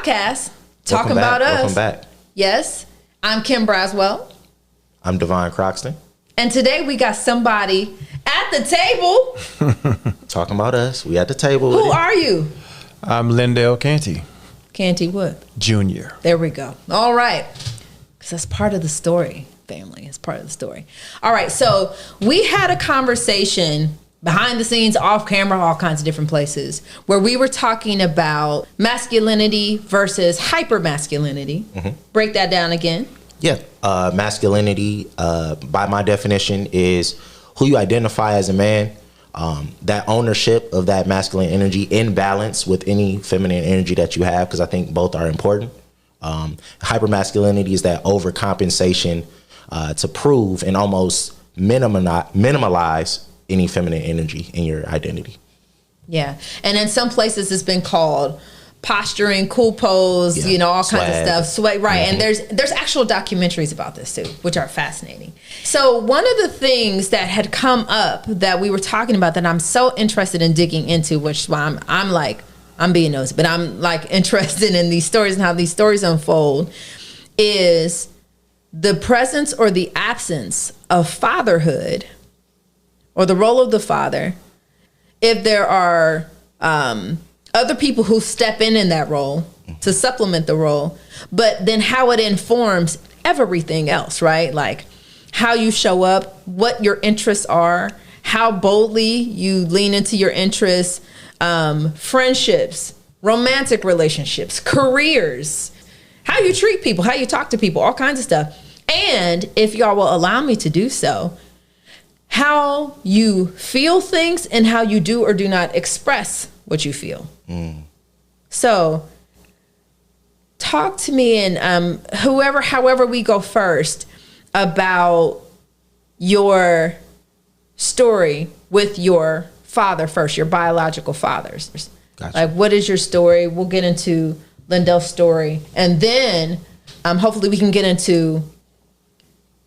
podcast, Talkin Bout Us. Welcome back. Yes, I'm Kim Brazwell. I'm DeVaughn Croxton. And today we got somebody at the table. Talking about us. We at the table. Who are you? I'm Lindell Canty Canty what? Jr. There we go. All right. Because that's part of the story, family. It's part of the story. All right. So we had a conversation behind the scenes, off camera, all kinds of different places, where we were talking about masculinity versus hypermasculinity. Break that down again. Yeah. Masculinity, by my definition, is who you identify as a man. That ownership of that masculine energy in balance with any feminine energy that you have, because I think both are important. Hypermasculinity is that overcompensation to prove and almost minimalize any feminine energy in your identity. Yeah. And in some places it's been called posturing, cool pose, you know, all kinds of stuff. Sweat, right. And there's actual documentaries about this too, which are fascinating. So one of the things that had come up that we were talking about that I'm so interested in digging into, which I'm being nosy, but I'm like interested in these stories and how these stories unfold, is the presence or the absence of fatherhood, or the role of the father, if there are other people who step in that role to supplement the role, but then how it informs everything else, right? Like how you show up, what your interests are, how boldly you lean into your interests, friendships, romantic relationships, careers, how you treat people, how you talk to people, all kinds of stuff. And if y'all will allow me to do so, how you feel things and how you do or do not express what you feel. So talk to me, and however we go first, about your story with your father first, your biological fathers. Gotcha. Like, what is your story? We'll get into Lindell's story, and then hopefully we can get into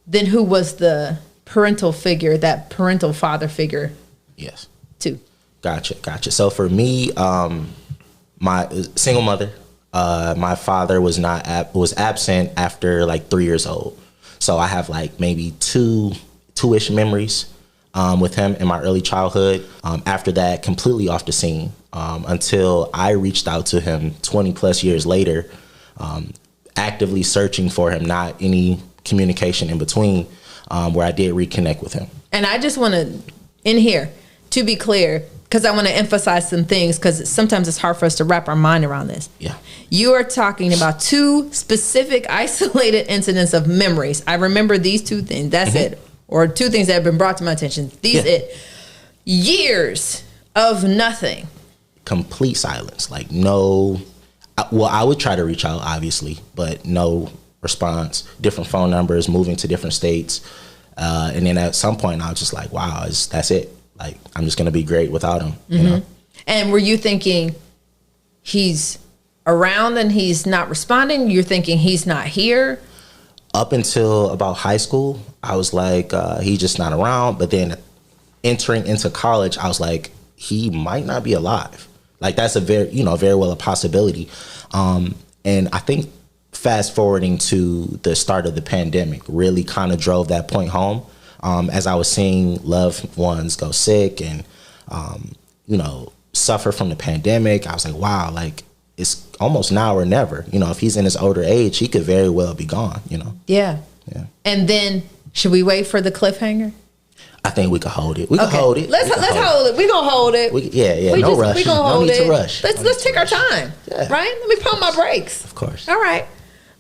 then who was the parental figure, that parental father figure. Yes. Too. Gotcha. So for me, my single mother, my father was absent after like 3 years old. So I have like maybe two-ish memories with him in my early childhood. After that, completely off the scene until I reached out to him 20 plus years later, actively searching for him, not any communication in between, where I did reconnect with him. And I just want to, in here, to be clear, because I want to emphasize some things, because sometimes it's hard for us to wrap our mind around this. Yeah. You are talking about two specific isolated incidents of memories. I remember these two things. That's it. Or two things that have been brought to my attention. It. Years of nothing. Complete silence. Like no, well, I would try to reach out, obviously, but no response. Different phone numbers, moving to different states. And then at some point I was just like, wow, that's it. Like, I'm just going to be great without him, you know? And were you thinking he's around and he's not responding? You're thinking he's not here? Up until about high school, I was like, he's just not around. But then entering into college, I was like, he might not be alive. Like, that's very well a possibility. And I think fast forwarding to the start of the pandemic really kind of drove that point home. As I was seeing loved ones go sick and, suffer from the pandemic, I was like, wow, like it's almost now or never. You know, if he's in his older age, he could very well be gone, you know? Yeah. And then should we wait for the cliffhanger? I think we could hold it. We can hold it. Let's hold it. We're going to hold it. No rush. We're going to hold it. No need to rush. Let's take our time, right? Let me pump my brakes. Of course. All right.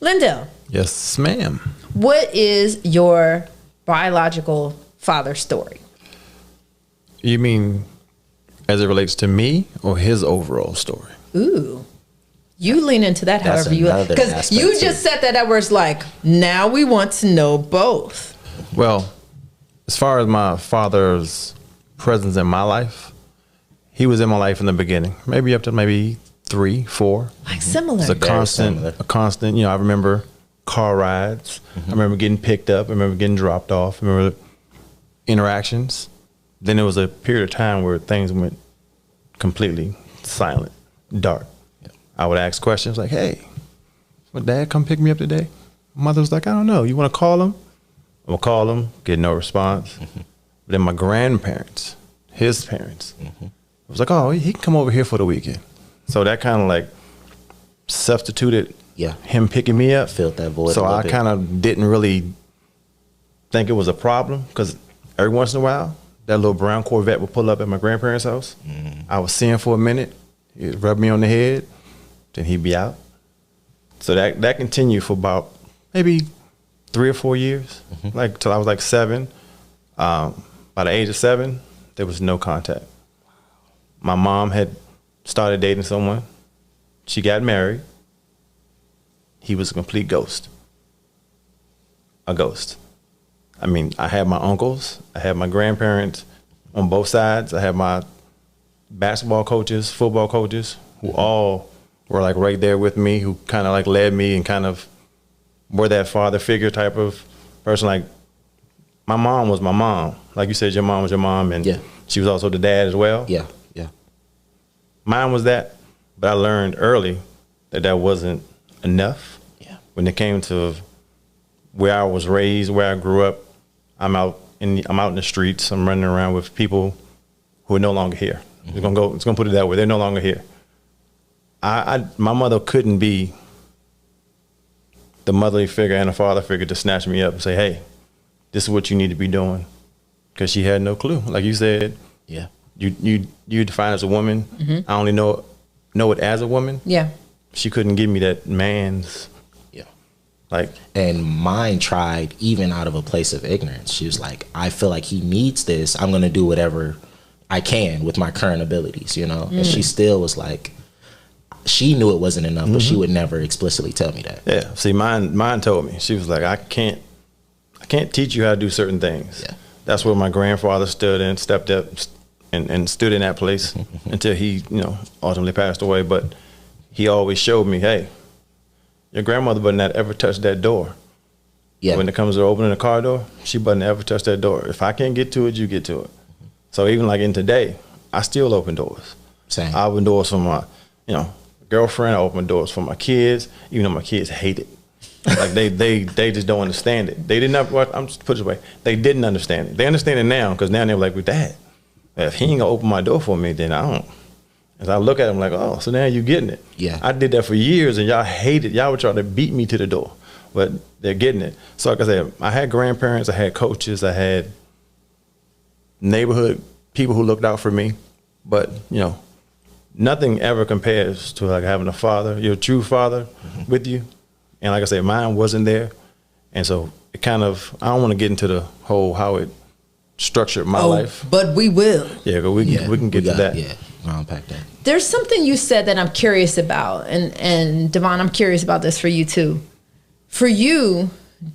Lindell. Yes, ma'am. What is your biological father story? You mean as it relates to me or his overall story? Ooh. You lean into that That's however you like. Because you just said that where it's like, now we want to know both. Well, as far as my father's presence in my life, he was in my life in the beginning, maybe up to maybe 3, 4. Like similar. It's a constant, I remember car rides. I remember getting picked up. I remember getting dropped off. I remember interactions. Then there was a period of time where things went completely silent, dark. I would ask questions like, hey, my dad come pick me up today? My mother was like, I don't know. You want to call him? I'm going to call him, get no response. But then my grandparents, his parents, was like, oh, he can come over here for the weekend. So that kind of like substituted him picking me up. Filled that void. So I kind of didn't really think it was a problem, because every once in a while, that little brown Corvette would pull up at my grandparents' house. I would see him for a minute. He'd rub me on the head. Then he'd be out. So that continued for about maybe 3 or 4 years, like till I was like 7. By the age of 7, there was no contact. My mom had started dating someone. She got married. He was a complete ghost. A ghost. I mean, I had my uncles, I had my grandparents on both sides. I had my basketball coaches, football coaches, who all were like right there with me, who kind of like led me and kind of were that father figure type of person. Like, my mom was my mom. Like you said, your mom was your mom, and she was also the dad as well. Yeah. Mine was that, but I learned early that wasn't enough. Yeah. When it came to where I was raised, where I grew up, I'm out in the streets. I'm running around with people who are no longer here. It's gonna put it that way. They're no longer here. My mother couldn't be the motherly figure and a father figure to snatch me up and say, hey, this is what you need to be doing. Because she had no clue. Like you said, you define as a woman. I only know it as a woman. Yeah. She couldn't give me that man's. Like, and mine tried even out of a place of ignorance. She was like, I feel like he needs this. I'm going to do whatever I can with my current abilities, you know? And she still was like, she knew it wasn't enough, but she would never explicitly tell me that. Yeah. See, mine told me. She was like, I can't teach you how to do certain things. Yeah. That's where my grandfather stood and stepped up and stood in that place until he, ultimately passed away. But he always showed me, hey, your grandmother would not ever touch that door. Yeah. When it comes to opening a car door, she wouldn't ever touch that door. If I can't get to it, you get to it. So even like in today, I still open doors. Same. I open doors for my, girlfriend. I open doors for my kids, even though my kids hate it. Like they just don't understand it. They didn't. I'm just put it away. They didn't understand it. They understand it now, because now they're like, with Dad, if he ain't gonna open my door for me, then I don't. As I look at him like, oh, so now you getting it. Yeah. I did that for years, and y'all hate it. Y'all would try to beat me to the door, but they're getting it. So like I said, I had grandparents, I had coaches, I had neighborhood people who looked out for me, but nothing ever compares to like having a father, your true father, with you. And like I said, mine wasn't there, and so it kind of, I don't want to get into the whole how it structured my life, but we will. Yeah, but we can get to that. Yeah. I'll unpack that. There's something you said that I'm curious about, and DeVaughn, I'm curious about this for you too. For you,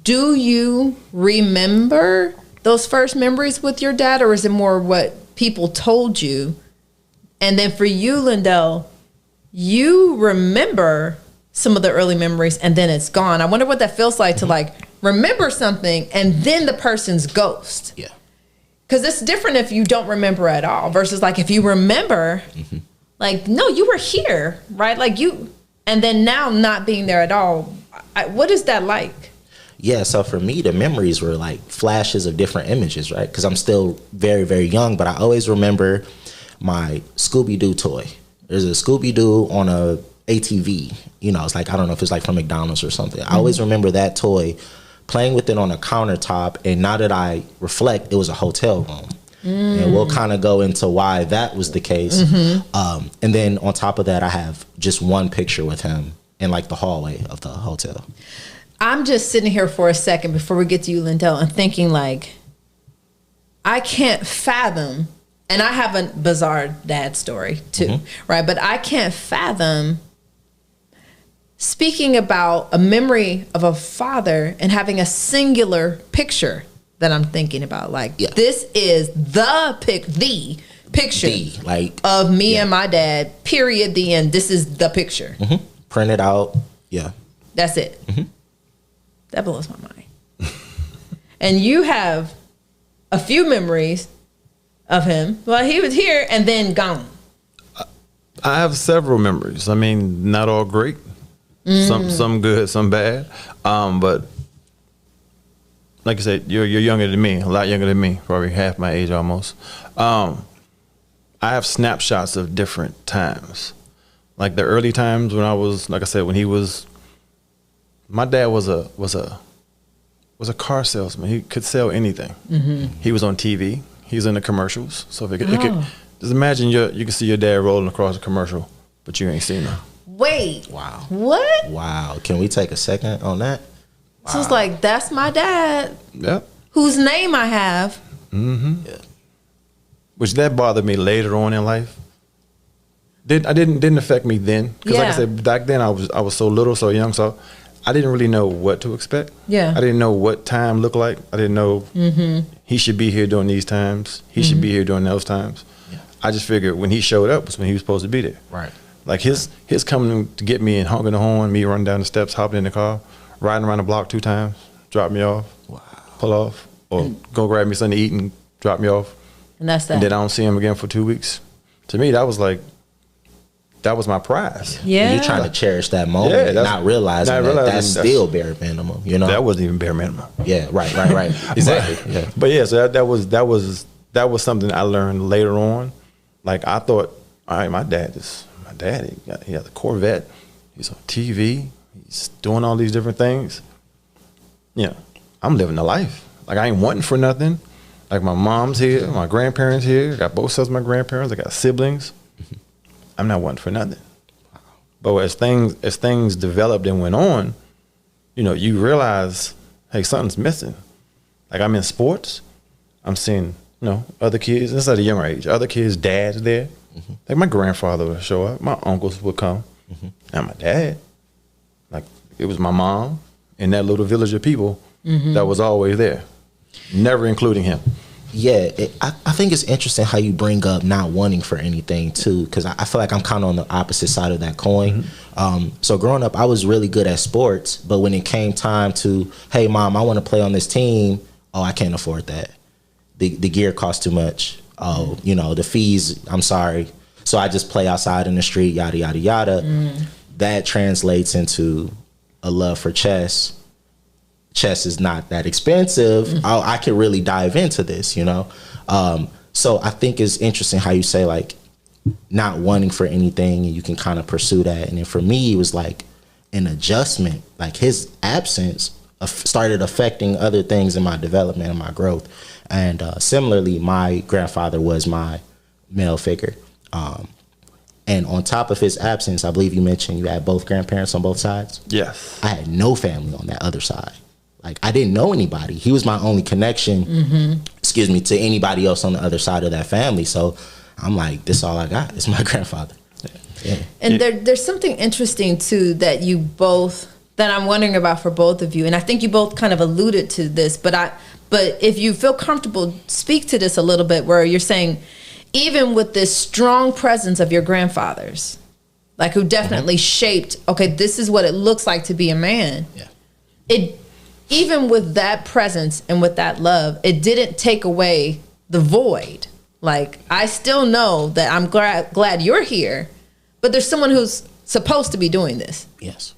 do you remember those first memories with your dad, or is it more what people told you? And then for you, Lindell, you remember some of the early memories and then it's gone. I wonder what that feels like to like remember something and then the person's ghost. Yeah. Because it's different if you don't remember at all versus like if you remember, like, no, you were here, right? Like you, and then now not being there at all. What is that like? Yeah, so for me, the memories were like flashes of different images, right? Because I'm still very, very young, but I always remember my Scooby-Doo toy. There's a Scooby-Doo on a ATV. It's like, I don't know if it's like from McDonald's or something. I always remember that toy, playing with it on a countertop, and now that I reflect, it was a hotel room. And we'll kind of go into why that was the case. And then on top of that, I have just one picture with him in like the hallway of the hotel. I'm just sitting here for a second before we get to you, Lindell, and thinking like, I can't fathom, and I have a bizarre dad story too, right? But I can't fathom speaking about a memory of a father and having a singular picture that I'm thinking about. Like, this is the picture like of me and my dad, period, the end. This is the picture. Print it out. Yeah. That's it. That blows my mind. And you have a few memories of him. Well, he was here and then gone. I have several memories. I mean, not all great. Some good, some bad. But like I said, you're younger than me, a lot younger than me, probably half my age almost. I have snapshots of different times. Like the early times when I was, like I said, when he was, my dad was a car salesman. He could sell anything. He was on TV. He was in the commercials. So if it could just imagine you can see your dad rolling across a commercial, but you ain't seen him. Wait. Wow. What? Wow. Can we take a second on that? Wow. So it's like, that's my dad. Yep. Whose name I have. Yeah. Which that bothered me later on in life. Didn't affect me then. Because like I said, back then I was so little, so young, so I didn't really know what to expect. Yeah. I didn't know what time looked like. I didn't know he should be here during these times. He should be here during those times. Yeah. I just figured when he showed up was when he was supposed to be there. Right. Like his coming to get me and honking the horn, me running down the steps, hopping in the car, riding around the block 2 times, drop me off, pull off, or go grab me something to eat and drop me off. And that's that. And then I don't see him again for 2 weeks. To me, that was my prize. Yeah. You're trying to cherish that moment, not realizing that's still bare minimum, you know? That wasn't even bare minimum. Yeah, right. Exactly. But yeah, so that was something I learned later on. Like I thought, all right, my dad, he has a Corvette. He's on TV. He's doing all these different things. Yeah, I'm living the life. Like I ain't wanting for nothing. Like my mom's here, my grandparents here. I got both sets of my grandparents. I got siblings. I'm not wanting for nothing. But as things developed and went on, you know, you realize, hey, something's missing. Like I'm in sports. I'm seeing, you know, other kids. This is at a younger age. Other kids' dads there. Like my grandfather would show up. My uncles would come. And my dad. Like it was my mom and that little village of people that was always there. Never including him. Yeah, I think it's interesting how you bring up not wanting for anything too, because I feel like I'm kind of on the opposite side of that coin. So growing up, I was really good at sports, but when it came time to, hey mom, I want to play on this team, oh, I can't afford that. The gear costs too much. Oh, you know, the fees, I'm sorry. So I just play outside in the street, yada, yada, yada. That translates into a love for chess. Chess is not that expensive. I could really dive into this, you know? So I think it's interesting how you say like not wanting for anything and you can kind of pursue that. And then for me, it was like an adjustment. Like his absence started affecting other things in my development and my growth. And similarly, my grandfather was my male figure. And on top of his absence, I believe you mentioned you had both grandparents on both sides. Yes. I had no family on that other side. Like I didn't know anybody. He was my only connection, to anybody else on the other side of that family. So I'm like, this is all I got. It's my grandfather. Yeah. And there's something interesting too that I'm wondering about for both of you. And I think you both kind of alluded to this, but if you feel comfortable, speak to this a little bit, where you're saying, even with this strong presence of your grandfathers, like who definitely shaped, okay, this is what it looks like to be a man. Yeah. Even with that presence and with that love, it didn't take away the void. Like, I still know that I'm glad you're here, but there's someone who's supposed to be doing this. Yes.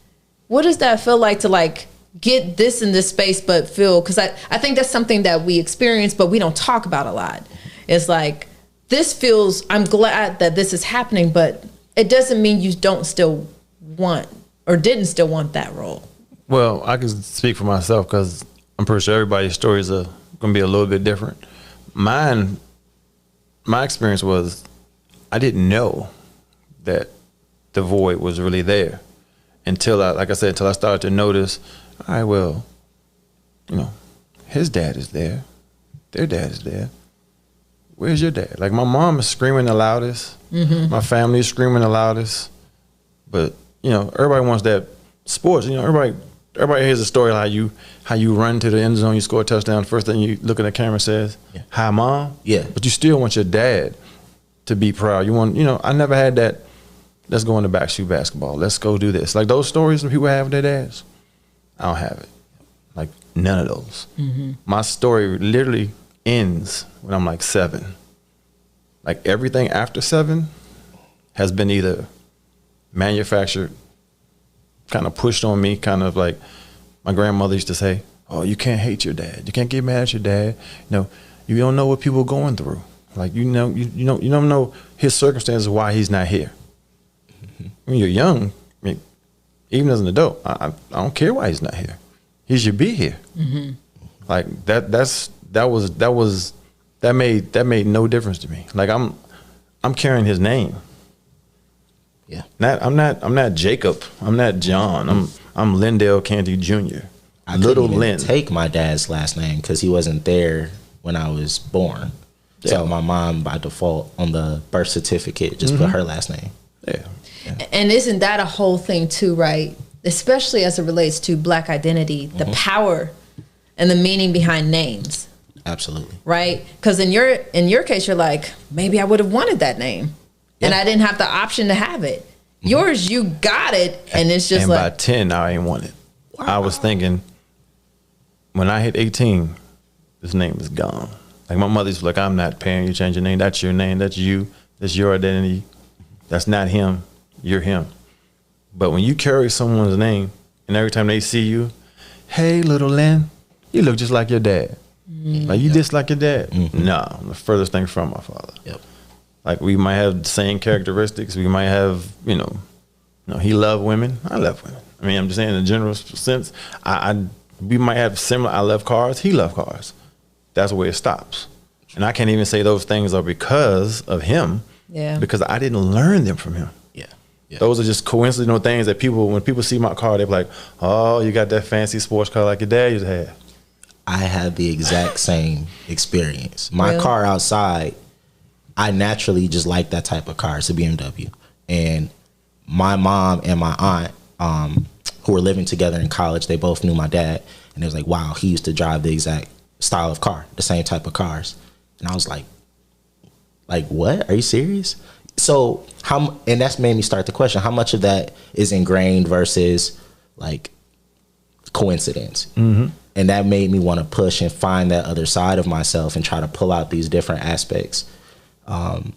What does that feel like to like get this in this space, but feel, because I think that's something that we experience, but we don't talk about a lot. It's like, this feels, I'm glad that this is happening, but it doesn't mean you don't still want or didn't still want that role. Well, I can speak for myself because I'm pretty sure everybody's stories are going to be a little bit different. My experience was I didn't know that the void was really there until I started to notice, all right, well, you know, his dad is there. Their dad is there. Where's your dad? Like my mom is screaming the loudest. My family is screaming the loudest. But, you know, everybody wants that sports. You know, everybody hears a story how you run to the end zone, you score a touchdown. First thing you look at the camera says, "Hi, mom." Yeah. But you still want your dad to be proud. You want, you know, I never had that. Let's go in the back, shoot basketball. Let's go do this. Like those stories that people have with their dads, I don't have it. Like none of those. My story literally ends when I'm like 7. Like everything after 7, has been either manufactured, kind of pushed on me, kind of like my grandmother used to say, oh, you can't hate your dad. You can't get mad at your dad. You don't know what people are going through. Like, you don't know his circumstances, why he's not here. When you're young, I mean, even as an adult, I don't care why he's not here. He should be here. Like that made no difference to me. Like I'm carrying his name. Yeah. I'm not Jacob. I'm not John. I'm Lindell Canty Jr. I couldn't even take my dad's last name because he wasn't there when I was born. Yeah. So my mom, by default, on the birth certificate, just put her last name. Yeah. And isn't that a whole thing too, right? Especially as it relates to Black identity, the power and the meaning behind names. Absolutely. Right? Because in your case, you're like, maybe I would have wanted that name. Yeah. And I didn't have the option to have it. Yours, you got it, and it's just like... And by 10, I ain't want it. Wow. I was thinking, when I hit 18, this name is gone. Like, my mother's like, I'm not paying you to change your name. That's your name. That's you. That's your identity. That's not him. You're him. But when you carry someone's name, and every time they see you, hey, little Lynn, you look just like your dad. Like, you just like your dad. No, I'm the furthest thing from my father. Yep. Like, we might have the same characteristics. We might have, he loved women. I love women. I mean, I'm just saying in a general sense, we might have similar, I love cars. He loved cars. That's where it stops. And I can't even say those things are because of him. Yeah. Because I didn't learn them from him. Yeah. Those are just coincidental things that when people see my car, they're like, oh, you got that fancy sports car like your dad used to have. I had the exact same experience. My car outside, I naturally just like that type of car. It's a BMW. And my mom and my aunt, who were living together in college, they both knew my dad. And it was like, wow, he used to drive the exact style of car, the same type of cars. And I was like, what? Are you serious? So and that's made me start the question, how much of that is ingrained versus like coincidence? And that made me want to push and find that other side of myself and try to pull out these different aspects. And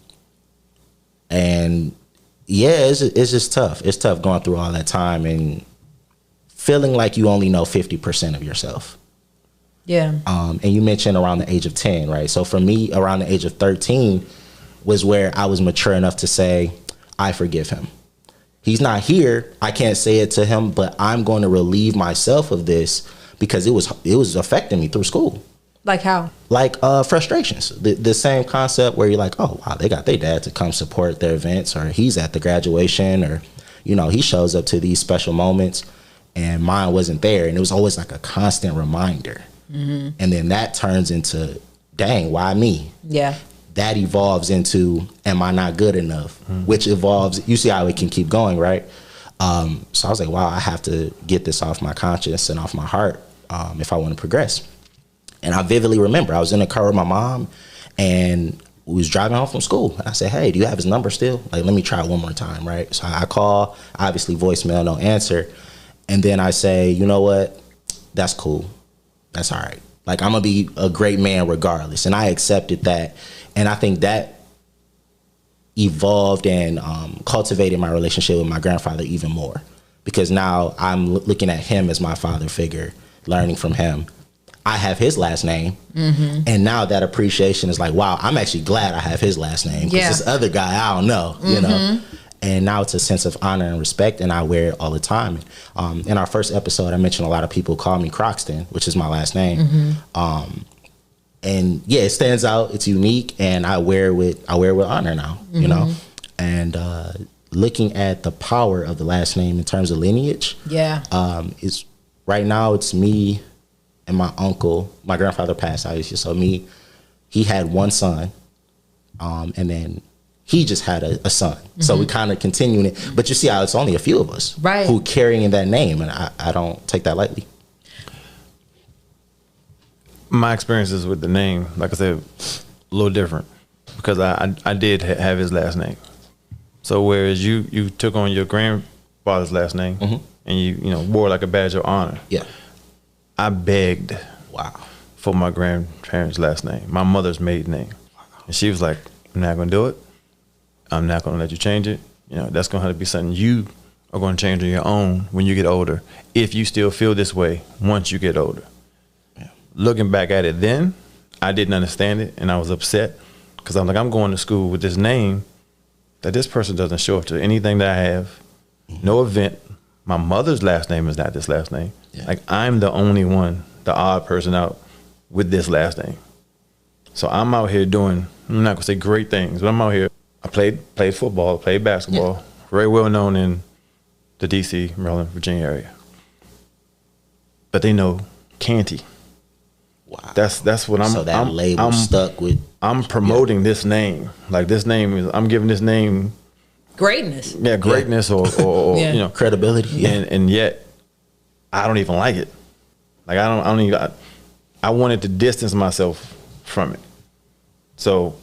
yeah, it's just tough. It's tough going through all that time and feeling like you only know 50% of yourself. Yeah. And you mentioned around the age of 10, right? So for me, around the age of 13 was where I was mature enough to say, I forgive him. He's not here. I can't say it to him, but I'm going to relieve myself of this because it was affecting me through school. Like how? Like frustrations. The same concept where you're like, oh, wow, they got their dad to come support their events, or he's at the graduation, or, he shows up to these special moments, and mine wasn't there. And it was always like a constant reminder. And then that turns into, dang, why me? Yeah. That evolves into, am I not good enough? Which evolves, you see how it can keep going, right? So I was like, wow, I have to get this off my conscience and off my heart if I want to progress. And I vividly remember I was in the car with my mom and we was driving home from school. And I said, hey, do you have his number still? Like, let me try one more time, right? So I call, obviously voicemail, no answer. And then I say, you know what? That's cool. That's all right. Like, I'm going to be a great man regardless. And I accepted that. And I think that evolved and cultivated my relationship with my grandfather even more. Because now I'm looking at him as my father figure, learning from him. I have his last name. And now that appreciation is like, wow, I'm actually glad I have his last name. Because this other guy, I don't know, you know. And now it's a sense of honor and respect, and I wear it all the time. In our first episode, I mentioned a lot of people call me Croxton, which is my last name. And yeah, it stands out. It's unique, and I wear it with honor now, you know. And looking at the power of the last name in terms of lineage, is right now it's me and my uncle. My grandfather passed, obviously, so he had one son, and then he just had a son. So we kind of continuing it. But you see how it's only a few of us who carrying that name, and I don't take that lightly. My experiences with the name, like I said, a little different because I did have his last name. So whereas you took on your grandfather's last name and you wore like a badge of honor. Yeah. I begged for my grandparents' last name, my mother's maiden name. And she was like, I'm not going to do it. I'm not going to let you change it. You know, that's going to have to be something you are going to change on your own when you get older, if you still feel this way once you get older. Yeah. Looking back at it then, I didn't understand it, and I was upset because I'm like, I'm going to school with this name that this person doesn't show up to anything that I have, no event. My mother's last name is not this last name. Yeah. Like, I'm the only one, the odd person out with this last name. So I'm out here doing, I'm not gonna say great things, but I'm out here. I played football, played basketball, very well known in the DC, Maryland, Virginia area. But they know Canty. Wow. That's what I'm. So that label I'm stuck with. I'm promoting this name. Like, this name is, I'm giving this name greatness. Yeah, greatness or yeah. You know, credibility. Yeah. And yet I don't even like it. Like, I don't even. I wanted to distance myself from it. So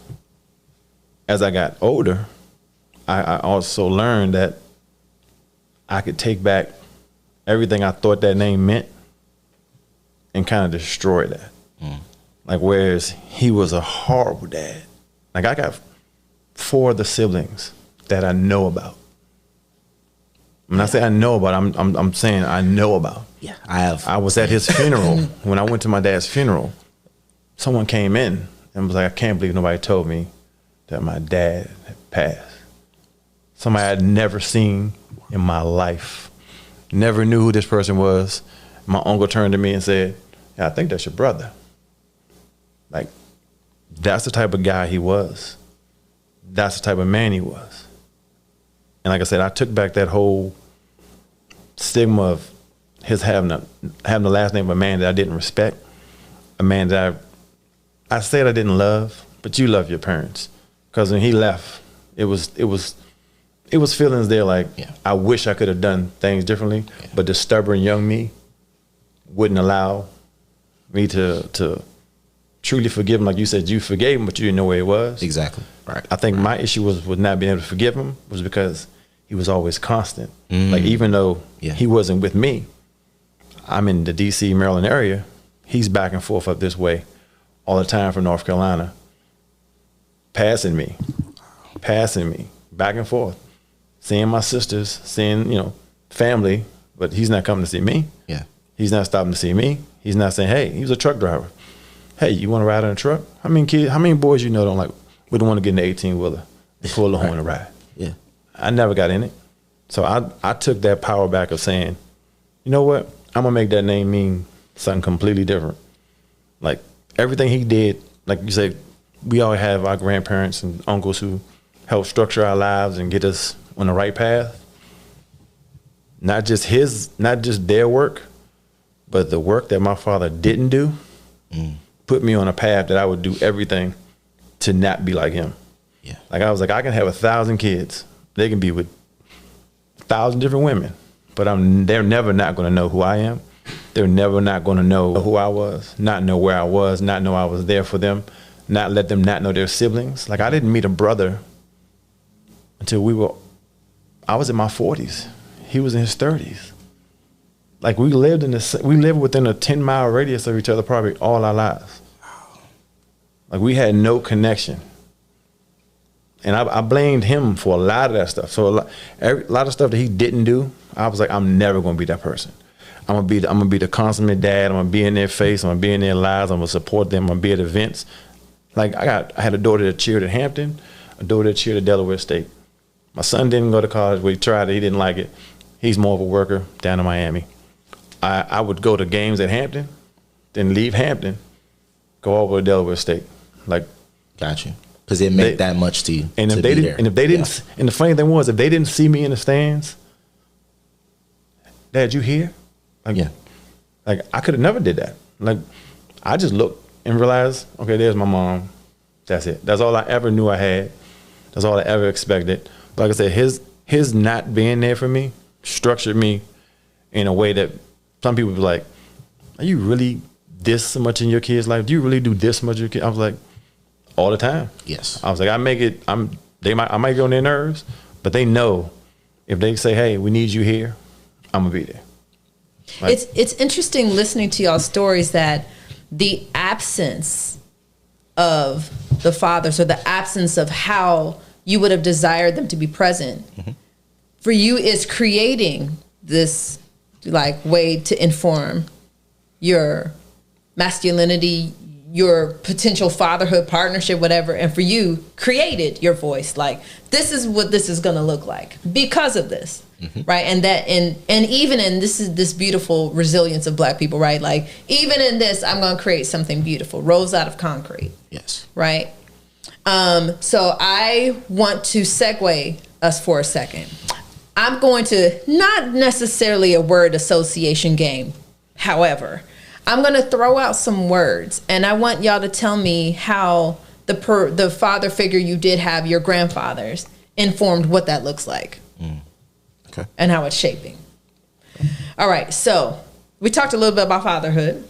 as I got older, I also learned that I could take back everything I thought that name meant and kind of destroy that. Like, whereas he was a horrible dad. Like, I got 4 of the siblings that I know about. When I say I know about, I'm saying I know about. Yeah, I have. I was at his funeral. When I went to my dad's funeral, someone came in and was like, I can't believe nobody told me that my dad had passed. Somebody I'd never seen in my life. Never knew who this person was. My uncle turned to me and said, yeah, I think that's your brother. Like, that's the type of guy he was. That's the type of man he was. And like I said, I took back that whole stigma of his having the last name of a man that I didn't respect, a man that I said I didn't love, but you love your parents. Because when he left, it was feelings there like, I wish I could have done things differently, but the stubborn young me wouldn't allow me to truly forgive him. Like you said, you forgave him, but you didn't know where he was. Exactly. Right. I think my issue was with not being able to forgive him was because he was always constant. Like, even though he wasn't with me, I'm in the DC, Maryland area, he's back and forth up this way all the time from North Carolina, passing me, back and forth, seeing my sisters, seeing, you know, family, but he's not coming to see me. Yeah. He's not stopping to see me. He's not saying, hey, he was a truck driver. Hey, you want to ride in a truck? How many boys you know don't like, wouldn't want to get in the 18-wheeler and pull the horn and ride? Yeah. I never got in it. So I took that power back of saying, you know what? I'm going to make that name mean something completely different. Like, everything he did, like you say, we all have our grandparents and uncles who help structure our lives and get us on the right path. Not just their work, but the work that my father didn't do put me on a path that I would do everything to not be like him. Yeah. Like, I was like, I can have 1,000 kids. They can be with 1,000 different women, but they're never not going to know who I am. They're never not going to know who I was, not know where I was, not know I was there for them, not let them not know their siblings. Like, I didn't meet a brother until I was in my 40s. He was in his 30s. Like, we lived within a 10-mile radius of each other probably all our lives. Like, we had no connection. And I blamed him for a lot of that stuff. So a lot of stuff that he didn't do, I was like, I'm never going to be that person. I'm gonna be the consummate dad. I'm gonna be in their face. I'm gonna be in their lives. I'm gonna support them. I'm gonna be at events. Like, I had a daughter that cheered at Hampton, a daughter that cheered at Delaware State. My son didn't go to college. We tried it. He didn't like it. He's more of a worker down in Miami. I would go to games at Hampton, then leave Hampton, go over to Delaware State. Like, gotcha. Because it meant that much to you. And if they didn't, and the funny thing was, if they didn't see me in the stands, Dad, you here? Like, like, I could have never did that. Like, I just looked and realized, okay, there's my mom. That's it. That's all I ever knew I had. That's all I ever expected. But like I said, his not being there for me structured me in a way that some people be like, are you really this much in your kid's life? Do you really do this much in your kid? I was like, all the time. Yes. I was like, I might get on their nerves, but they know if they say, hey, we need you here, I'm gonna be there. Like, it's interesting listening to y'all's stories that the absence of the father, so the absence of how you would have desired them to be present. For you, is creating this like way to inform your masculinity, your potential fatherhood partnership, whatever. And for you, created your voice. Like, this is what this is going to look like because of this. Right. And that, and even in this beautiful resilience of Black people, right? Like, even in this, I'm going to create something beautiful, rose out of concrete. Yes. Right. So I want to segue us for a second. I'm going to, not necessarily a word association game. However, I'm going to throw out some words, and I want y'all to tell me how the father figure you did have, your grandfathers, informed what that looks like. Okay. And how it's shaping. All right. So we talked a little bit about fatherhood.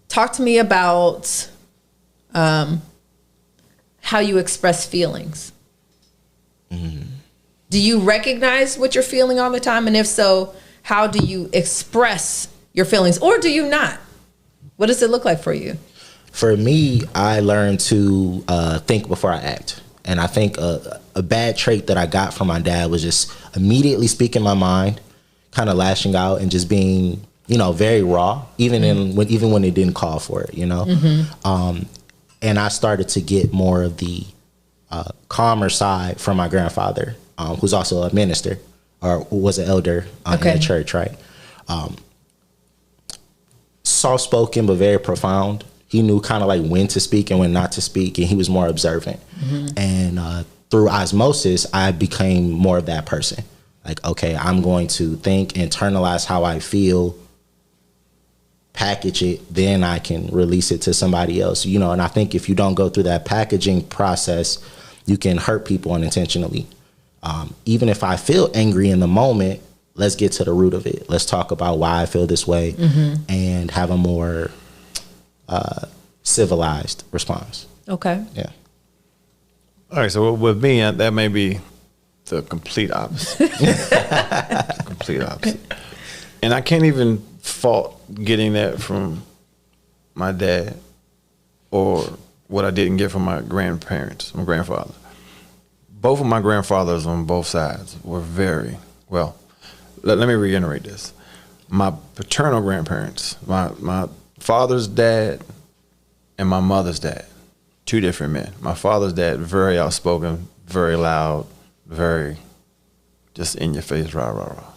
Talk to me about how you express feelings. Do you recognize what you're feeling all the time? And if so, how do you express your feelings, or do you not? What does it look like for you? For me, I learned to think before I act. And I think a bad trait that I got from my dad was just immediately speaking my mind, kind of lashing out and just being, very raw, even when it didn't call for it, And I started to get more of the calmer side from my grandfather, who's also a minister, or was an elder in the church, right? Soft-spoken, but very profound. He knew kind of like when to speak and when not to speak, and he was more observant. And through osmosis, I became more of that person. Like, okay, I'm going to think, internalize how I feel, package it, then I can release it to somebody else. And I think if you don't go through that packaging process, you can hurt people unintentionally. Even if I feel angry in the moment, let's get to the root of it. Let's talk about why I feel this way and have a more civilized response. Okay. Yeah. All right. So with me, that may be the complete opposite. Complete opposite. And I can't even fault getting that from my dad or what I didn't get from my grandparents, my grandfather. Both of my grandfathers on both sides were very, well, let me reiterate this. My paternal grandparents, my father's dad and my mother's dad, two different men. My father's dad, very outspoken, very loud, very just in your face, rah, rah, rah.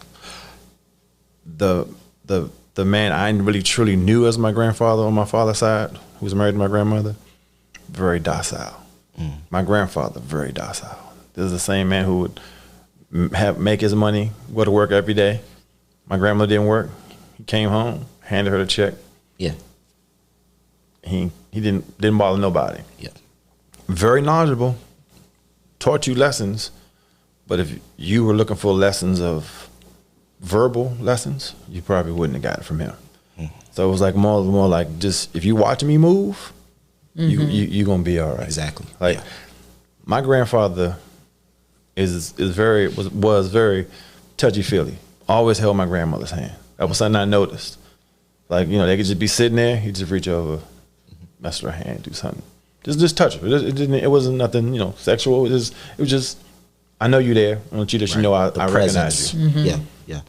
The man I really truly knew as my grandfather on my father's side, who was married to my grandmother, very docile. My grandfather, very docile. This is the same man who would make his money, go to work every day. My grandmother didn't work. He came home, handed her the check. Yeah. He didn't bother nobody. Yeah. Very knowledgeable, taught you lessons, but if you were looking for lessons of verbal lessons, you probably wouldn't have got it from him. So it was like more like, just if you watch me move, you're gonna be all right. Exactly. Like my grandfather was very touchy-feely. Always held my grandmother's hand. That was something I noticed. Like, they could just be sitting there, he'd just reach over, mess with her hand, do something. Just touch her. It wasn't nothing, sexual. It was just, I know you there. I want you to know I recognize you. Yeah.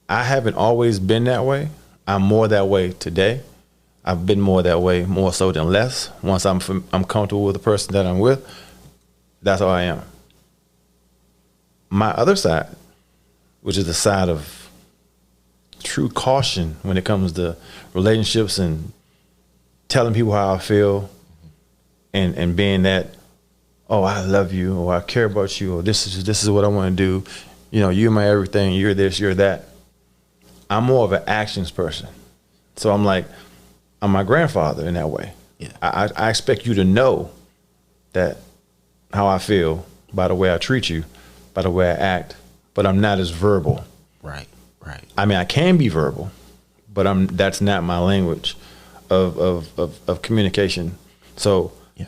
I haven't always been that way. I'm more that way today. I've been more that way, more so than less. Once I'm comfortable with the person that I'm with, that's how I am. My other side, which is the side of true caution when it comes to relationships and telling people how I feel and being that, oh, I love you, or I care about you, or this is what I want to do. You're my everything, you're this, you're that. I'm more of an actions person. So I'm my grandfather in that way. Yeah. I expect you to know that how I feel by the way I treat you, by the way I act, but I'm not as verbal. Right. I mean, I can be verbal, but that's not my language of communication. So yeah,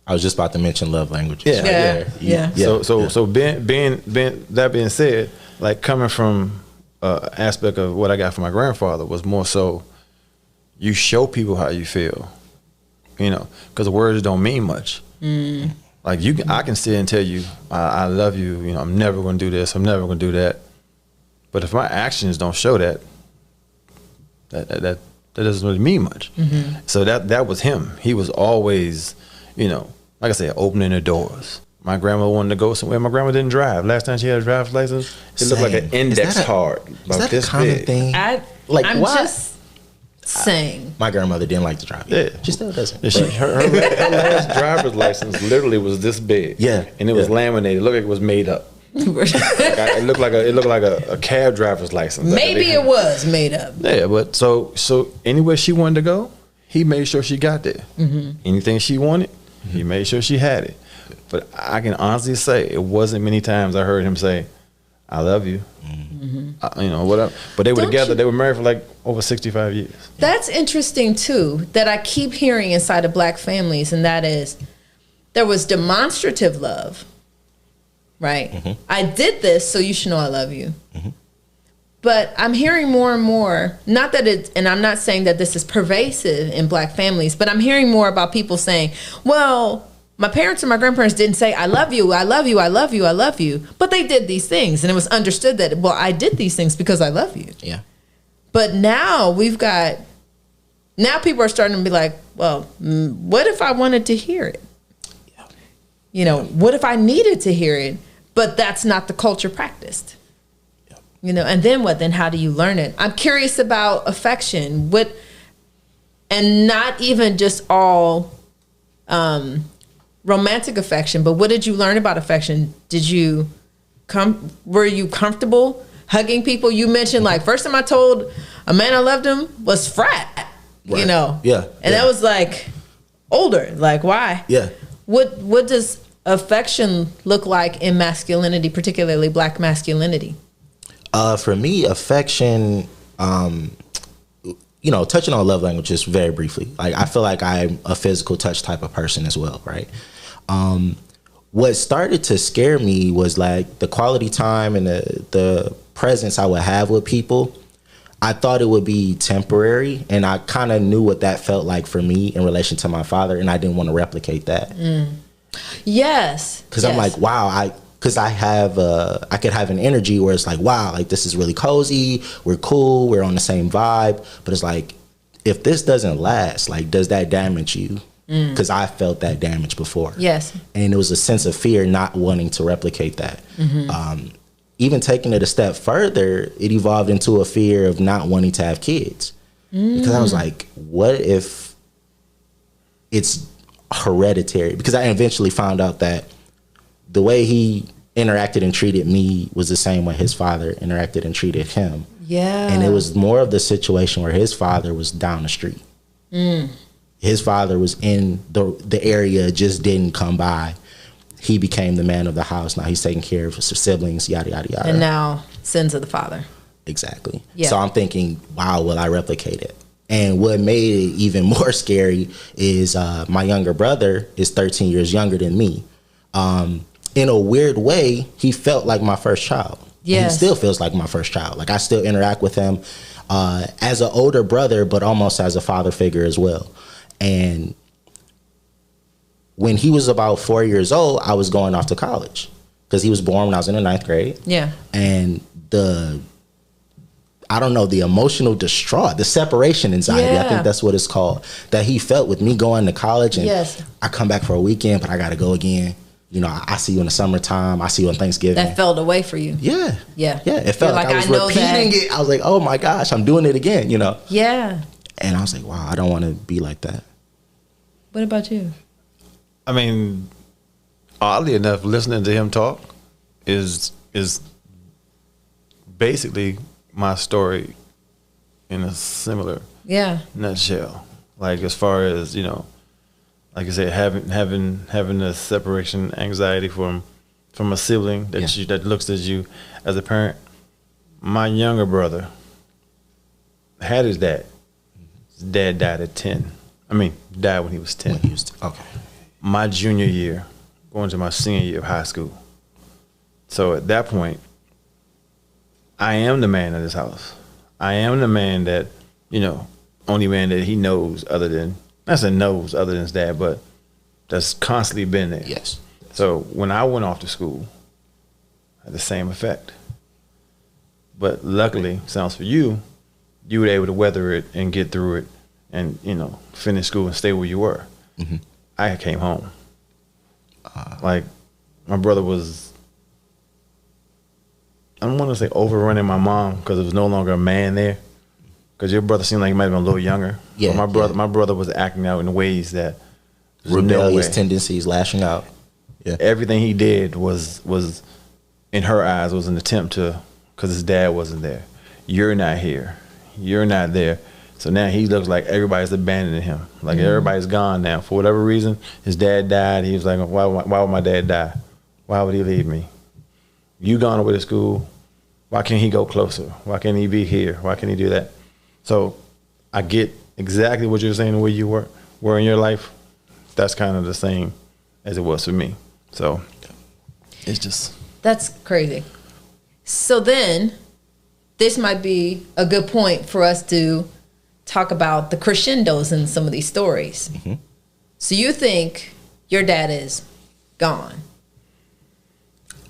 I was just about to mention love languages. Yeah. So being that being said, like coming from aspect of what I got from my grandfather was more so, you show people how you feel, you know, because words don't mean much. Like I can sit and tell you, I love you. You know, I'm never going to do this. I'm never going to do that. But if my actions don't show that doesn't really mean much. So that was him. He was always, you know, like I said, opening the doors. My grandma wanted to go somewhere. My grandma didn't drive. Last time she had a driver's license, it looked like an index card. Is that a common thing? I'm just saying. My grandmother didn't like to drive. Yeah. She still doesn't. Yeah, her last driver's license literally was this big. Yeah. And it was laminated. It looked like it was made up. It looked like a cab driver's license. Maybe it was made up. Yeah, but so anywhere she wanted to go, he made sure she got there. Anything she wanted, he made sure she had it. But I can honestly say it wasn't many times I heard him say, "I love you," you know, whatever. But they were together. They were married for like over 65 years. That's interesting too. That I keep hearing inside of Black families, and that is, there was demonstrative love. Right. I did this, so you should know I love you. But I'm hearing more and more, not that it's, and I'm not saying that this is pervasive in Black families, but I'm hearing more about people saying, well, my parents and my grandparents didn't say, I love you, I love you, I love you, I love you. But they did these things. And it was understood that, well, I did these things because I love you. Yeah. But now now people are starting to be like, well, what if I wanted to hear it? Yeah. You know, what if I needed to hear it, but that's not the culture practiced? Yeah. You know, and then what? Then how do you learn it? I'm curious about affection. And not even just all romantic affection, but what did you learn about affection? Were you comfortable hugging people? You mentioned like first time I told a man I loved him was frat, right. You know? Yeah. And that was like older. Like why? Yeah. What does affection look like in masculinity, particularly Black masculinity? For me, affection, you know, touching on love languages very briefly. Like I feel like I'm a physical touch type of person as well, right? What started to scare me was like the quality time and the presence I would have with people. I thought it would be temporary, and I kind of knew what that felt like for me in relation to my father, and I didn't want to replicate that. Yes. Because I'm like, wow, I could have an energy where it's like, wow, like this is really cozy, we're cool, we're on the same vibe, but it's like, if this doesn't last, like, does that damage you? Because I felt that damage before. Yes. And it was a sense of fear not wanting to replicate that. Even taking it a step further, it evolved into a fear of not wanting to have kids. Because I was like, what if it's hereditary? Because I eventually found out that the way he interacted and treated me was the same way his father interacted and treated him. Yeah. And it was more of the situation where his father was down the street. His father was in the area, just didn't come by. He became the man of the house. Now he's taking care of his siblings, yada, yada, yada. And now sins of the father. Exactly. Yeah. So I'm thinking, wow, will I replicate it? And what made it even more scary is my younger brother is 13 years younger than me. In a weird way, he felt like my first child. Yes. He still feels like my first child. Like I still interact with him as an older brother, but almost as a father figure as well. And when he was about 4 years old, I was going off to college because he was born when I was in the 9th grade. Yeah. And the emotional distraught, the separation anxiety, I think that's what it's called, that he felt with me going to college. And I come back for a weekend, but I got to go again. You know, I see you in the summertime. I see you on Thanksgiving. That felt away for you. Yeah. Yeah. Yeah. It felt like I was repeating it. I was like, oh my gosh, I'm doing it again, you know? Yeah. And I was like, wow, I don't want to be like that. What about you? I mean, oddly enough, listening to him talk is basically my story in a similar nutshell. Like as far as, you know, like I said, having the separation anxiety from a sibling that looks at you as a parent. My younger brother had his dad. His dad died at 10. I mean, died when he was 10. Okay. My junior year, going to my senior year of high school. So at that point, I am the man of this house. I am the man that, you know, only man that he knows other than That's a nose other than his dad, but that's constantly been there. Yes. So when I went off to school, I had the same effect. But luckily, sounds for you, you were able to weather it and get through it and, you know, finish school and stay where you were. Mm-hmm. I came home. Like, my brother was, I don't want to say overrunning my mom because there was no longer a man there. Because your brother seemed like he might have been a little younger. Yeah. But my brother was acting out in ways that rebellious tendencies, lashing out. Yeah. Everything he did was in her eyes was an attempt to, because his dad wasn't there. You're not here. You're not there. So now he looks like everybody's abandoning him. Like everybody's gone now. For whatever reason, his dad died. He was like, why would my dad die? Why would he leave me? You gone away to school. Why can't he go closer? Why can't he be here? Why can't he do that? So I get exactly what you're saying, the way you were in your life. That's kind of the same as it was for me. So it's just. That's crazy. So then this might be a good point for us to talk about the crescendos in some of these stories. Mm-hmm. So you think your dad is gone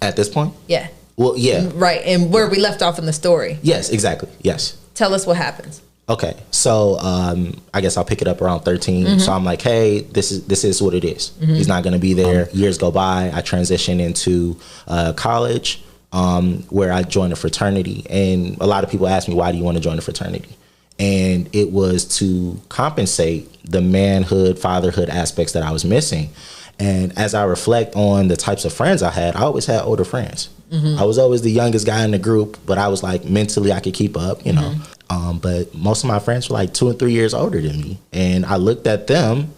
at this point? Yeah. Well, yeah. Right. And where we left off in the story. Yes, exactly. Yes. Tell us what happens. Okay. So I guess I'll pick it up around 13. Mm-hmm. So I'm like, hey, this is what it is. Mm-hmm. He's not going to be there. Years go by. I transition into college where I joined a fraternity. And a lot of people ask me, why do you want to join a fraternity? And it was to compensate the manhood, fatherhood aspects that I was missing. And as I reflect on the types of friends I always had older friends. Mm-hmm. I was always the youngest guy in the group, but I was like, mentally I could keep up, you know. But most of my friends were like 2 and 3 years older than me. And I looked at them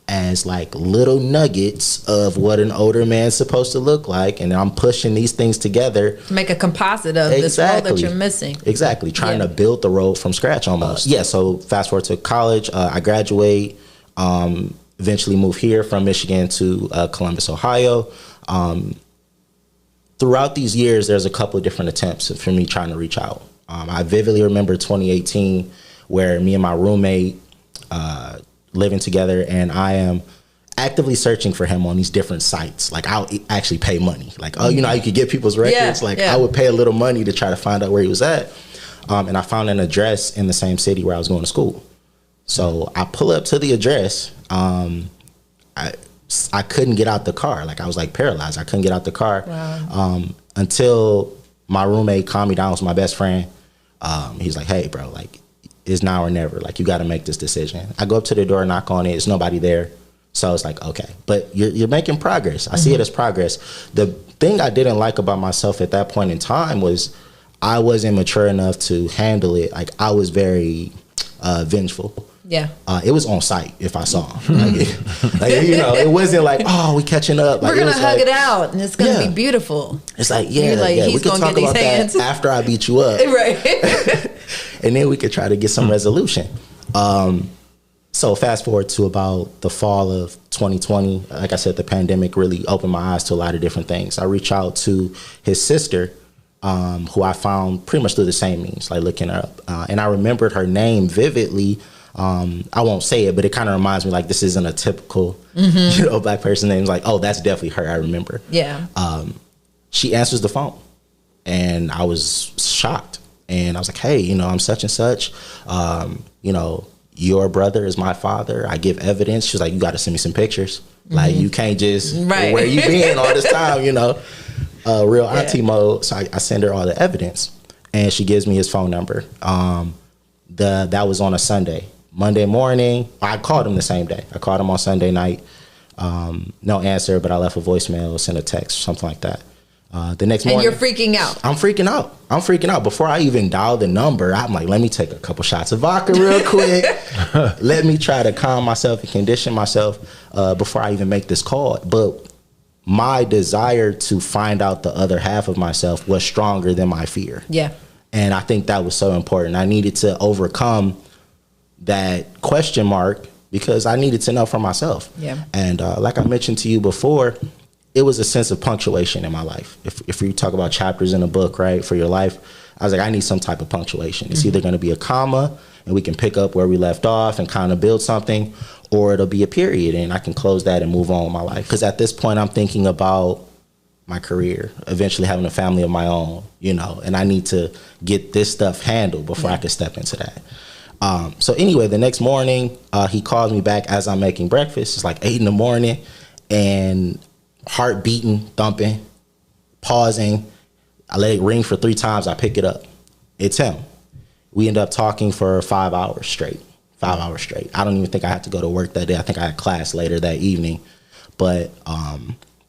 as like little nuggets of what an older man's supposed to look like. And I'm pushing these things together. Make a composite of this role that you're missing. Exactly. Trying to build the role from scratch almost. Yeah. So fast forward to college, I graduate, eventually move here from Michigan to Columbus, Ohio. Throughout these years, there's a couple of different attempts for me trying to reach out. I vividly remember 2018 where me and my roommate living together, and I am actively searching for him on these different sites. Like I'll actually pay money. Like, oh, you know how you could get people's records? I would pay a little money to try to find out where he was at. And I found an address in the same city where I was going to school. So I pull up to the address. I couldn't get out the car. Like I was like paralyzed. I couldn't get out the car. Wow. Until my roommate calmed me down. Was my best friend. He's like, hey, bro, like it's now or never. Like you got to make this decision. I go up to the door, knock on it. It's nobody there. So it's like, okay, but you're making progress. I see it as progress. The thing I didn't like about myself at that point in time was I wasn't mature enough to handle it. Like I was very vengeful. Yeah. It was on site if I saw him. Like, you know, it wasn't like, oh, we catching up. Like, we're going to hug it out and it's going to be beautiful. It's like, we can talk about that after I beat you up. Right. And then we could try to get some resolution. So fast forward to about the fall of 2020. Like I said, the pandemic really opened my eyes to a lot of different things. I reached out to his sister, who I found pretty much through the same means, like looking her up. And I remembered her name vividly. I won't say it, but it kind of reminds me like this isn't a typical, Black person name. Like, oh, that's definitely her. I remember. Yeah. She answers the phone, and I was shocked. And I was like, hey, I'm such and such. Your brother is my father. I give evidence. She was like, you got to send me some pictures. Like, you can't just where you been all this time, real auntie mode. So I send her all the evidence, and she gives me his phone number. That was on a Sunday. Monday morning, I called him the same day. I called him on Sunday night. No answer, but I left a voicemail, sent a text, something like that. The next morning. And you're freaking out. I'm freaking out. Before I even dial the number, I'm like, let me take a couple shots of vodka real quick. Let me try to calm myself and condition myself before I even make this call. But my desire to find out the other half of myself was stronger than my fear. Yeah. And I think that was so important. I needed to overcome that question mark because I needed to know for myself. Yeah. And like I mentioned to you before, it was a sense of punctuation in my life. If you talk about chapters in a book, right, for your life, I was like, I need some type of punctuation. It's either going to be a comma and we can pick up where we left off and kind of build something, or it'll be a period and I can close that and move on with my life. Because at this point, I'm thinking about my career, eventually having a family of my own, you know, and I need to get this stuff handled before I can step into that. So anyway, the next morning, he calls me back as I'm making breakfast. It's like 8 in the morning, and heart beating, thumping, pausing. I let it ring for 3 times. I pick it up. It's him. We end up talking for 5 hours straight. 5 hours straight. I don't even think I had to go to work that day. I think I had class later that evening, but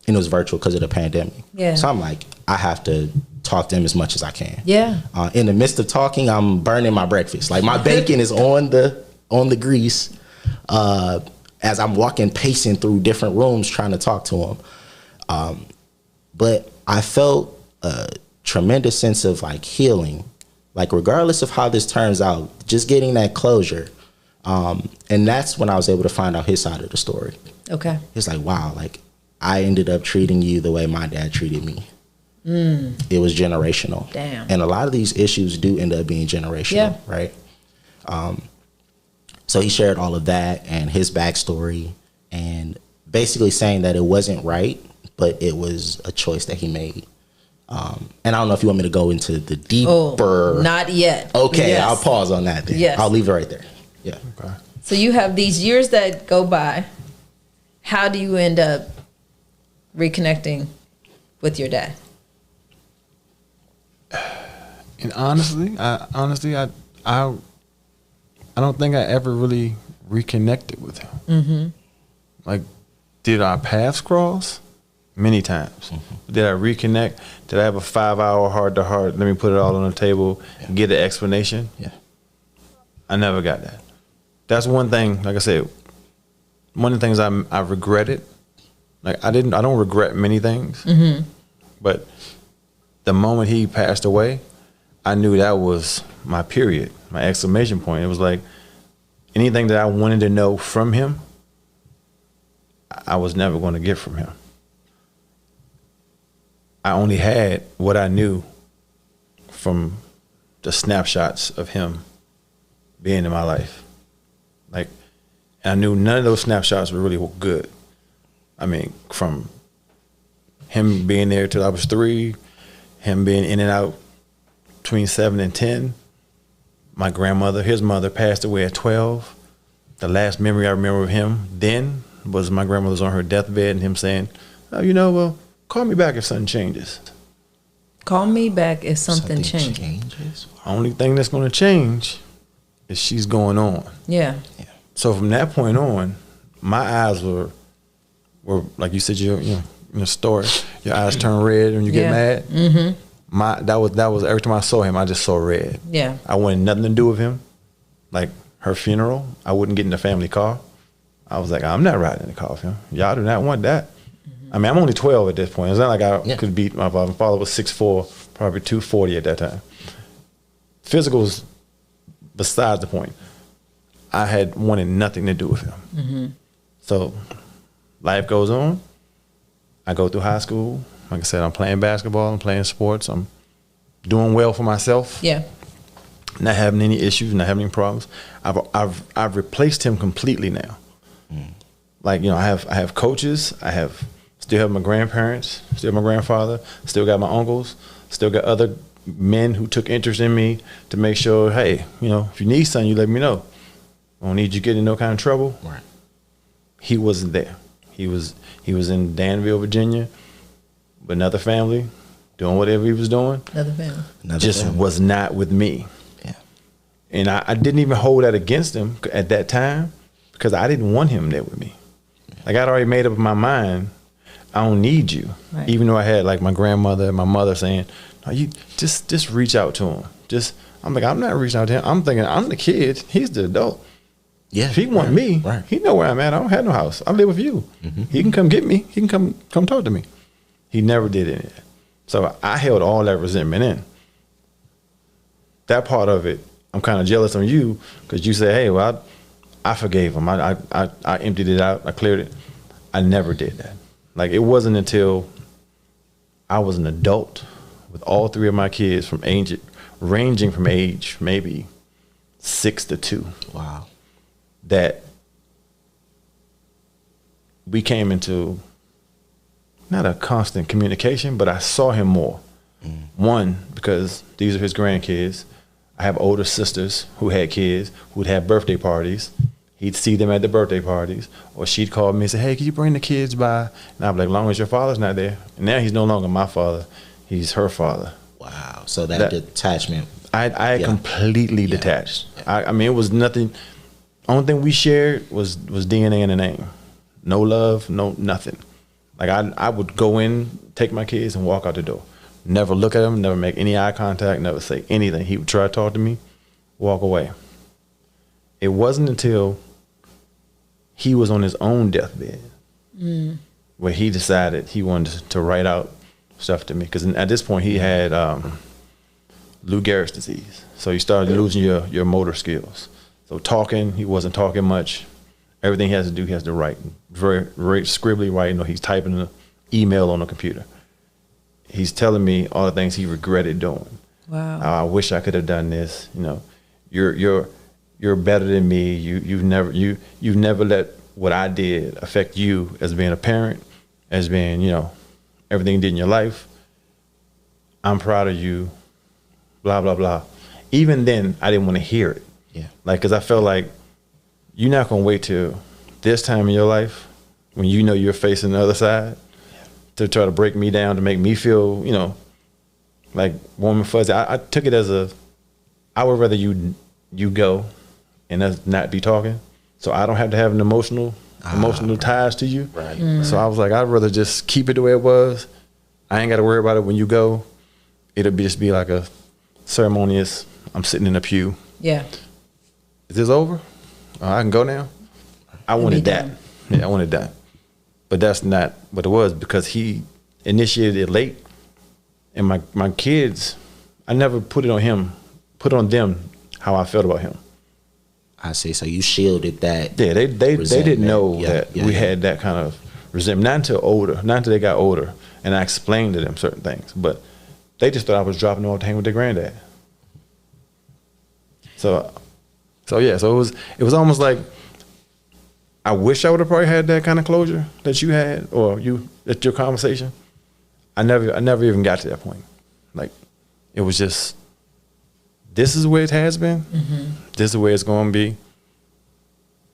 and it was virtual because of the pandemic. Yeah. So I'm like, I have to talk to him as much as I can. Yeah. In the midst of talking, I'm burning my breakfast. Like, my bacon is on the grease as I'm walking, pacing through different rooms trying to talk to him. But I felt a tremendous sense of like healing, like regardless of how this turns out, just getting that closure. And that's when I was able to find out his side of the story. Okay. It's like, wow, like I ended up treating you the way my dad treated me. It was generational. Damn. And a lot of these issues do end up being generational, right? So he shared all of that and his backstory, and basically saying that it wasn't right, but it was a choice that he made. And I don't know if you want me to go into the deeper. Oh, not yet. Okay, yes. I'll pause on that then. Yes. I'll leave it right there. Yeah. Okay. So you have these years that go by. How do you end up reconnecting with your dad? And honestly, I don't think I ever really reconnected with him. Mm-hmm. Like, did our paths cross? Many times. Mm-hmm. Did I reconnect? Did I have a 5-hour heart-to-heart? Let me put it all on the table and get an explanation. Yeah, I never got that. That's one thing. Like I said, one of the things I regretted. Like, I don't regret many things, but the moment he passed away, I knew that was my period, my exclamation point. It was like anything that I wanted to know from him, I was never going to get from him. I only had what I knew from the snapshots of him being in my life. Like, I knew none of those snapshots were really good. I mean, from him being there till I was 3, him being in and out between 7 and 10. My grandmother, his mother, passed away at 12. The last memory I remember of him then was my grandmother's on her deathbed and him saying, oh, you know, well, call me back if something changes. Call me back if something changes. Only thing that's going to change is she's going on. Yeah. So from that point on, my eyes were like you said, your story. Your eyes turn red when you get mad. Mm-hmm. That was every time I saw him, I just saw red. Yeah. I wanted nothing to do with him. Like her funeral, I wouldn't get in the family car. I was like, I'm not riding in the car with him. Y'all do not want that. I mean, I'm only 12 at this point. It's not like I could beat my father. My father was 6'4", probably 240 at that time. Physical's besides the point. I had wanted nothing to do with him. Mm-hmm. So life goes on. I go through high school. Like I said, I'm playing basketball. I'm playing sports. I'm doing well for myself. Yeah. Not having any issues. Not having any problems. I've replaced him completely now. Mm. Like, you know, I have coaches. Still have my grandparents, still my grandfather, still got my uncles, still got other men who took interest in me to make sure, hey, you know, if you need something, you let me know. I don't need you getting in no kind of trouble. Right. He wasn't there. He was in Danville, Virginia, with another family, doing whatever he was doing. Another family. Was not with me. Yeah. And I didn't even hold that against him at that time because I didn't want him there with me. Like, I'd already made up my mind, I don't need you. Right. Even though I had like my grandmother and my mother saying, no, you just reach out to him. I'm like, I'm not reaching out to him. I'm thinking, I'm the kid. He's the adult. Yeah. If he want me, he know where I'm at. I don't have no house. I live with you. Mm-hmm. He can come get me. He can come talk to me. He never did any of that. So I held all that resentment in. That part of it, I'm kind of jealous on you because you say, hey, well, I forgave him. I emptied it out. I cleared it. I never did that. Like, it wasn't until I was an adult with all 3 of my kids ranging from age maybe 6 to 2. Wow. That we came into not a constant communication, but I saw him more. One, because these are his grandkids. I have older sisters who had kids who'd have birthday parties. He'd see them at the birthday parties, or she'd call me and say, hey, can you bring the kids by? And I'd be like, as long as your father's not there. And now he's no longer my father. He's her father. Wow. So that detachment. I completely detached. Yeah. I mean, it was nothing. Only thing we shared was DNA and a name. No love, no nothing. Like I would go in, take my kids, and walk out the door. Never look at him, never make any eye contact, never say anything. He would try to talk to me, walk away. It wasn't until he was on his own deathbed where he decided he wanted to write out stuff to me. Because at this point, he had Lou Gehrig's disease. So you started losing your motor skills. So talking, he wasn't talking much. Everything he has to do, he has to write. Very, very scribbly writing, or he's typing an email on the computer. He's telling me all the things he regretted doing. Wow. I wish I could have done this. You know, you're better than me. You've never let what I did affect you as being a parent, as being, you know, everything you did in your life. I'm proud of you. Blah blah blah. Even then, I didn't want to hear it. Yeah. Like, because I felt like you're not gonna wait till this time in your life when you know you're facing the other side to try to break me down, to make me feel, you know, like warm and fuzzy. I took it as I would rather you go and us not be talking, so I don't have to have an emotional ties to you. Right. So I was like, I'd rather just keep it the way it was. I ain't got to worry about it when you go. It'll just be like a ceremonious, I'm sitting in a pew. Yeah. Is this over? I can go now? I wanted that. Yeah, I wanted that. But that's not what it was, because he initiated it late. And my kids, I never put it on them how I felt about him. I see. So you shielded that. Yeah, they didn't know that we had that kind of resentment. Not until they got older, and I explained to them certain things. But they just thought I was dropping them off to hang with their granddad. So it was almost like, I wish I would have probably had that kind of closure that you had, or at your conversation. I never even got to that point. Like, it was just, this is where it has been. Mm-hmm. This is where it's going to be.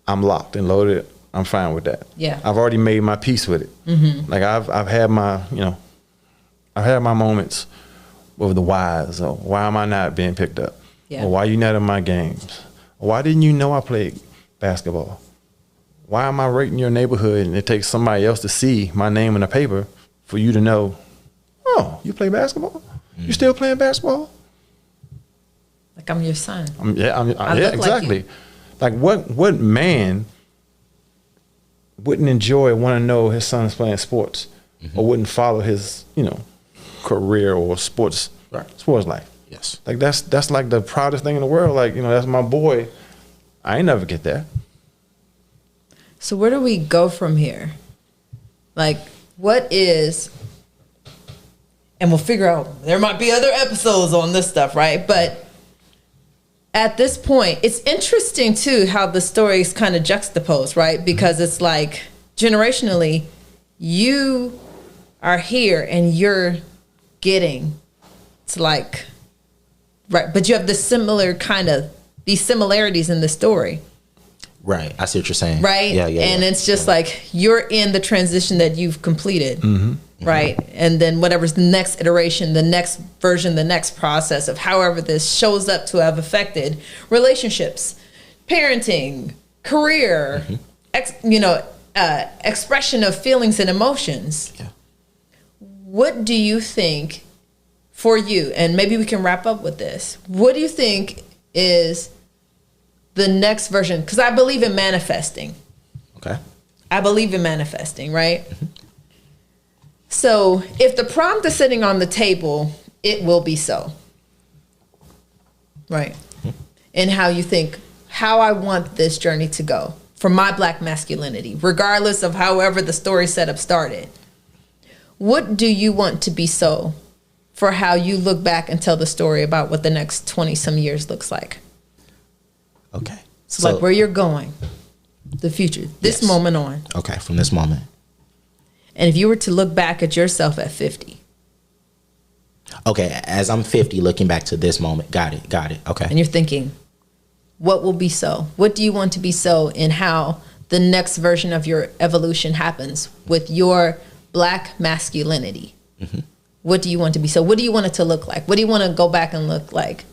I'm locked and loaded. I'm fine with that. Yeah. I've already made my peace with it. Mm-hmm. Like, I've had my, I've had my moments with the whys. Or why am I not being picked up? Yeah. Or why are you not in my games? Or why didn't you know I played basketball? Why am I rating your neighborhood and it takes somebody else to see my name in the paper for you to know, oh, you play basketball? You still playing basketball? Like I'm your son. Yeah, exactly. Like what man wouldn't enjoy, want to know his son's playing sports, or wouldn't follow his, career or sports life? Yes. Like that's like the proudest thing in the world. Like, that's my boy. I ain't never get that. So where do we go from here? Like, what is, and we'll figure out, there might be other episodes on this stuff, right? But at this point, it's interesting too how the stories kind of juxtapose, right? Because it's like, generationally, you are here and you're getting, it's like, right, but you have these similarities in the story. Right, I see what you're saying. Right? Yeah. And it's just like, you're in the transition that you've completed, right? And then whatever's the next iteration, the next version, the next process of however this shows up to have affected relationships, parenting, career, expression of feelings and emotions. Yeah. What do you think for you, and maybe we can wrap up with this, what do you think is the next version? Because I believe in manifesting. Okay. I believe in manifesting, right? So if the prompt is sitting on the table, it will be so. Right. And how you think, how I want this journey to go for my Black masculinity, regardless of however the story setup started. What do you want to be so for how you look back and tell the story about what the next 20 some years looks like? Okay. So like where you're going. The future. This moment on. Okay, from this moment. And if you were to look back at yourself at 50. Okay, as I'm 50, looking back to this moment. Got it. Okay. And you're thinking, what will be so? What do you want to be so, and how the next version of your evolution happens with your Black masculinity? Mm-hmm. What do you want to be so? What do you want it to look like? What do you want to go back and look like?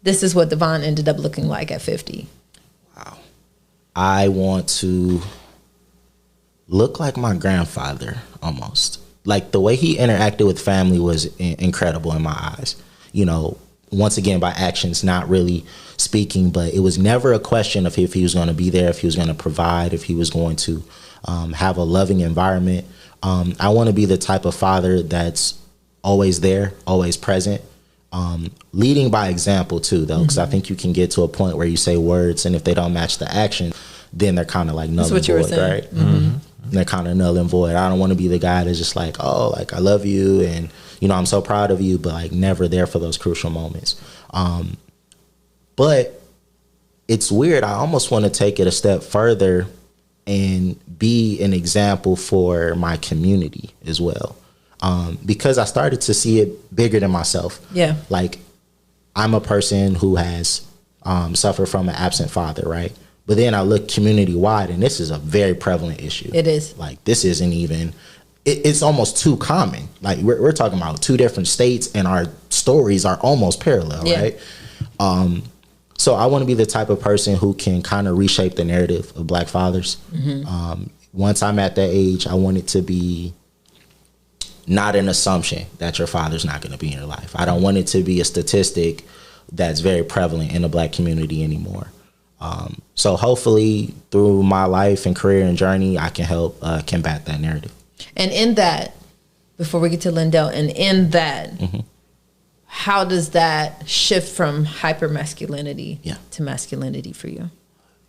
This is what DeVaughn ended up looking like at 50. Wow. I want to look like my grandfather almost. Like the way he interacted with family was incredible in my eyes. You know, once again, by actions, not really speaking, but it was never a question of if he was going to be there, if he was going to provide, if he was going to have a loving environment. I want to be the type of father that's always there, always present, leading by example too, though, because I think you can get to a point where you say words, and if they don't match the action, then they're kind of like null and void, right? Mm-hmm. They're kind of null and void. I don't want to be the guy that's just like, oh, like I love you and, you know, I'm so proud of you, but like never there for those crucial moments. But it's weird. I almost want to take it a step further and be an example for my community as well. Because I started to see it bigger than myself. Yeah. Like I'm a person who has suffered from an absent father, right? But then I look community wide, and this is a very prevalent issue. It is. Like this isn't even, it's almost too common. Like we're talking about two different states, and our stories are almost parallel, right? So I want to be the type of person who can kind of reshape the narrative of Black fathers. Mm-hmm. Once I'm at that age, I want it to be not an assumption that your father's not going to be in your life. I don't want it to be a statistic that's very prevalent in the Black community anymore. So hopefully through my life and career and journey, I can help combat that narrative. And in that, before we get to Lindell, and in that, mm-hmm. how does that shift from hypermasculinity to masculinity for you?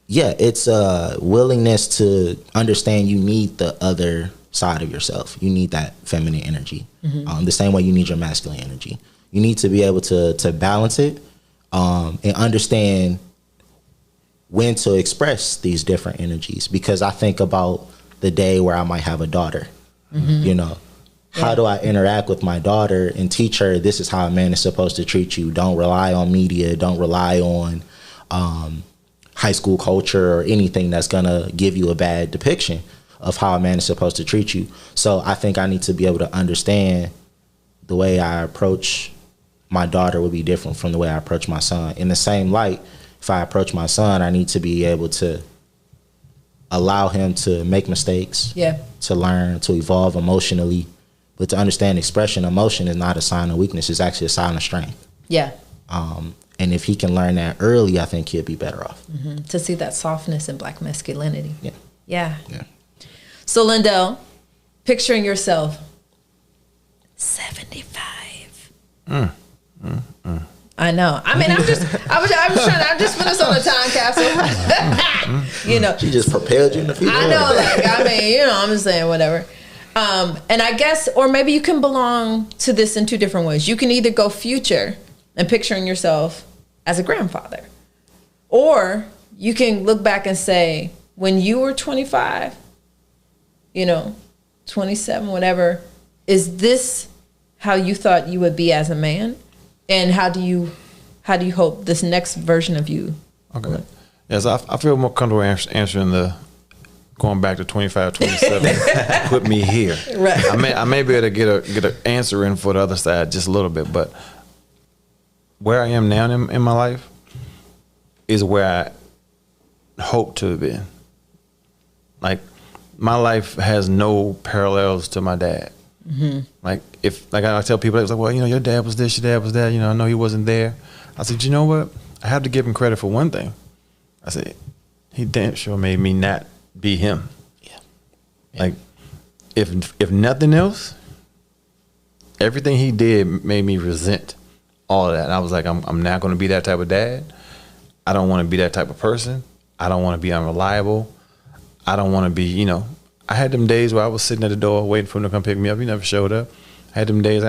Yeah, it's a willingness to understand you need the other side of yourself. You need that feminine energy. Mm-hmm. The same way you need your masculine energy. You need to be able to balance it and understand when to express these different energies. Because I think about the day where I might have a daughter, mm-hmm. you know, how do I interact with my daughter and teach her this is how a man is supposed to treat you? Don't rely on media. Don't rely on high school culture or anything that's going to give you a bad depiction of how a man is supposed to treat you. So I think I need to be able to understand the way I approach my daughter would be different from the way I approach my son. In the same light, if I approach my son, I need to be able to allow him to make mistakes, to learn, to evolve emotionally, but to understand expression, emotion is not a sign of weakness. It's actually a sign of strength. Yeah. And if he can learn that early, I think he'll be better off. Mm-hmm. To see that softness in Black masculinity. Yeah. Yeah. Yeah. So Lindell, picturing yourself 75. I know. I mean, I'm just putting us on a time capsule. You know, she just propelled you in the future. I know, like, I mean, you know, I'm just saying whatever. And I guess, or maybe you can belong to this in two different ways. You can either go future and picturing yourself as a grandfather, or you can look back and say, when you were 25, you know, 27, whatever, is this how you thought you would be as a man? And how do you hope this next version of you? Okay. Yes, I feel more comfortable answering the going back to 25, 27. Put me here. Right. I may be able to get an answer in for the other side just a little bit, but where I am now in my life is where I hope to have been. Like my life has no parallels to my dad. Mm-hmm. Like I tell people, it's like, well, you know, your dad was this, your dad was that. You know, I know he wasn't there. I said, you know what? I have to give him credit for one thing. I said, he damn sure made me not be him. Yeah. Like, if nothing else, everything he did made me resent all of that. And I was like, I'm not going to be that type of dad. I don't want to be that type of person. I don't want to be unreliable. I don't want to be, you know. I had them days where I was sitting at the door waiting for him to come pick me up. He never showed up. I had them days.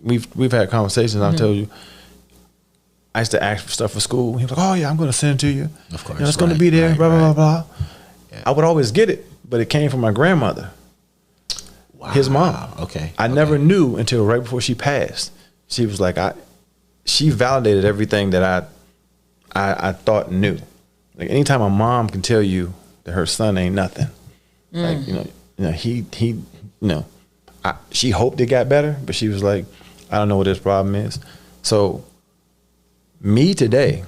We've had conversations. Mm-hmm. I'll tell you. I used to ask for stuff for school. He was like, "Oh yeah, I'm going to send it to you. Of course, you know, it's going to be there." Blah blah blah blah. I would always get it, but it came from my grandmother. Wow. His mom. Okay. I never knew until right before she passed. She was like, she validated everything that I thought knew. Like anytime a mom can tell you that her son ain't nothing, like she hoped it got better, but she was like, I don't know what this problem is. So me today,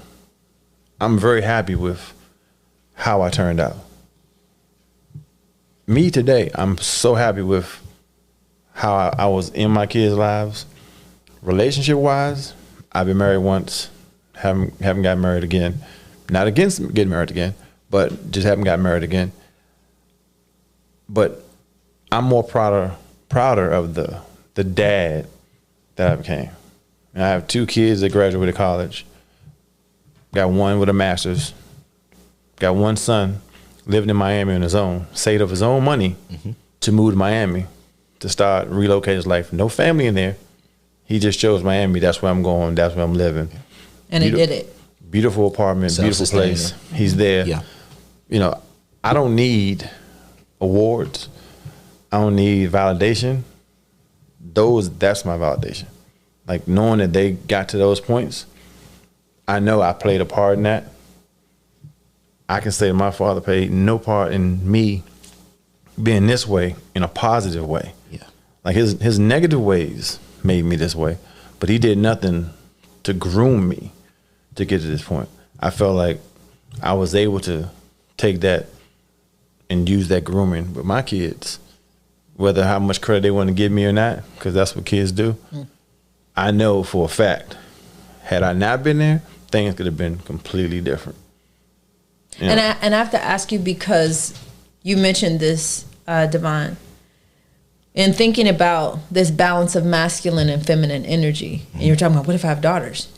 I'm very happy with how I turned out. Me today, I'm so happy with how I was in my kids' lives. Relationship wise, I've been married once, haven't gotten married again. Not against getting married again, but just haven't gotten married again. But I'm more prouder of the dad that I became. And I have 2 kids that graduated college. Got one with a master's. Got one son living in Miami on his own, saved up his own money to move to Miami to start relocate his life. No family in there. He just chose Miami. That's where I'm going. That's where I'm living. And he did it. Beautiful apartment, beautiful place. He's there. Yeah. You know, I don't need awards. I don't need validation. That's my validation. Like knowing that they got to those points, I know I played a part in that. I can say my father played no part in me being this way in a positive way. Yeah. Like his negative ways made me this way, but he did nothing to groom me to get to this point. I felt like I was able to take that and use that grooming with my kids, whether how much credit they want to give me or not, because that's what kids do. I know for a fact, had I not been there, things could have been completely different. You know? And I have to ask you, because you mentioned this, DeVaughn, in thinking about this balance of masculine and feminine energy, and you're talking about, what if I have daughters?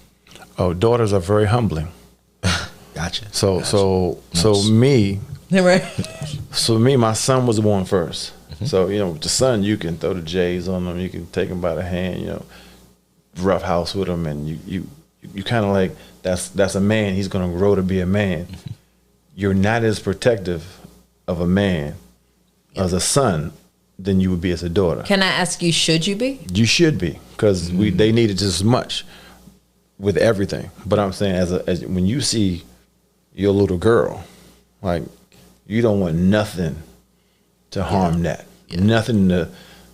Oh, daughters are very humbling. Gotcha. So me, right? So me, my son was born first. So, you know, with the son, you can throw the J's on them. You can take him by the hand, you know, rough house with him. And you kind of like, that's a man. He's going to grow to be a man. You're not as protective of a man as a son than you would be as a daughter. Can I ask you, should you be? You should be, because they need it just as much with everything. But I'm saying, as when you see your little girl, like, you don't want nothing to harm that. Yeah. Nothing to,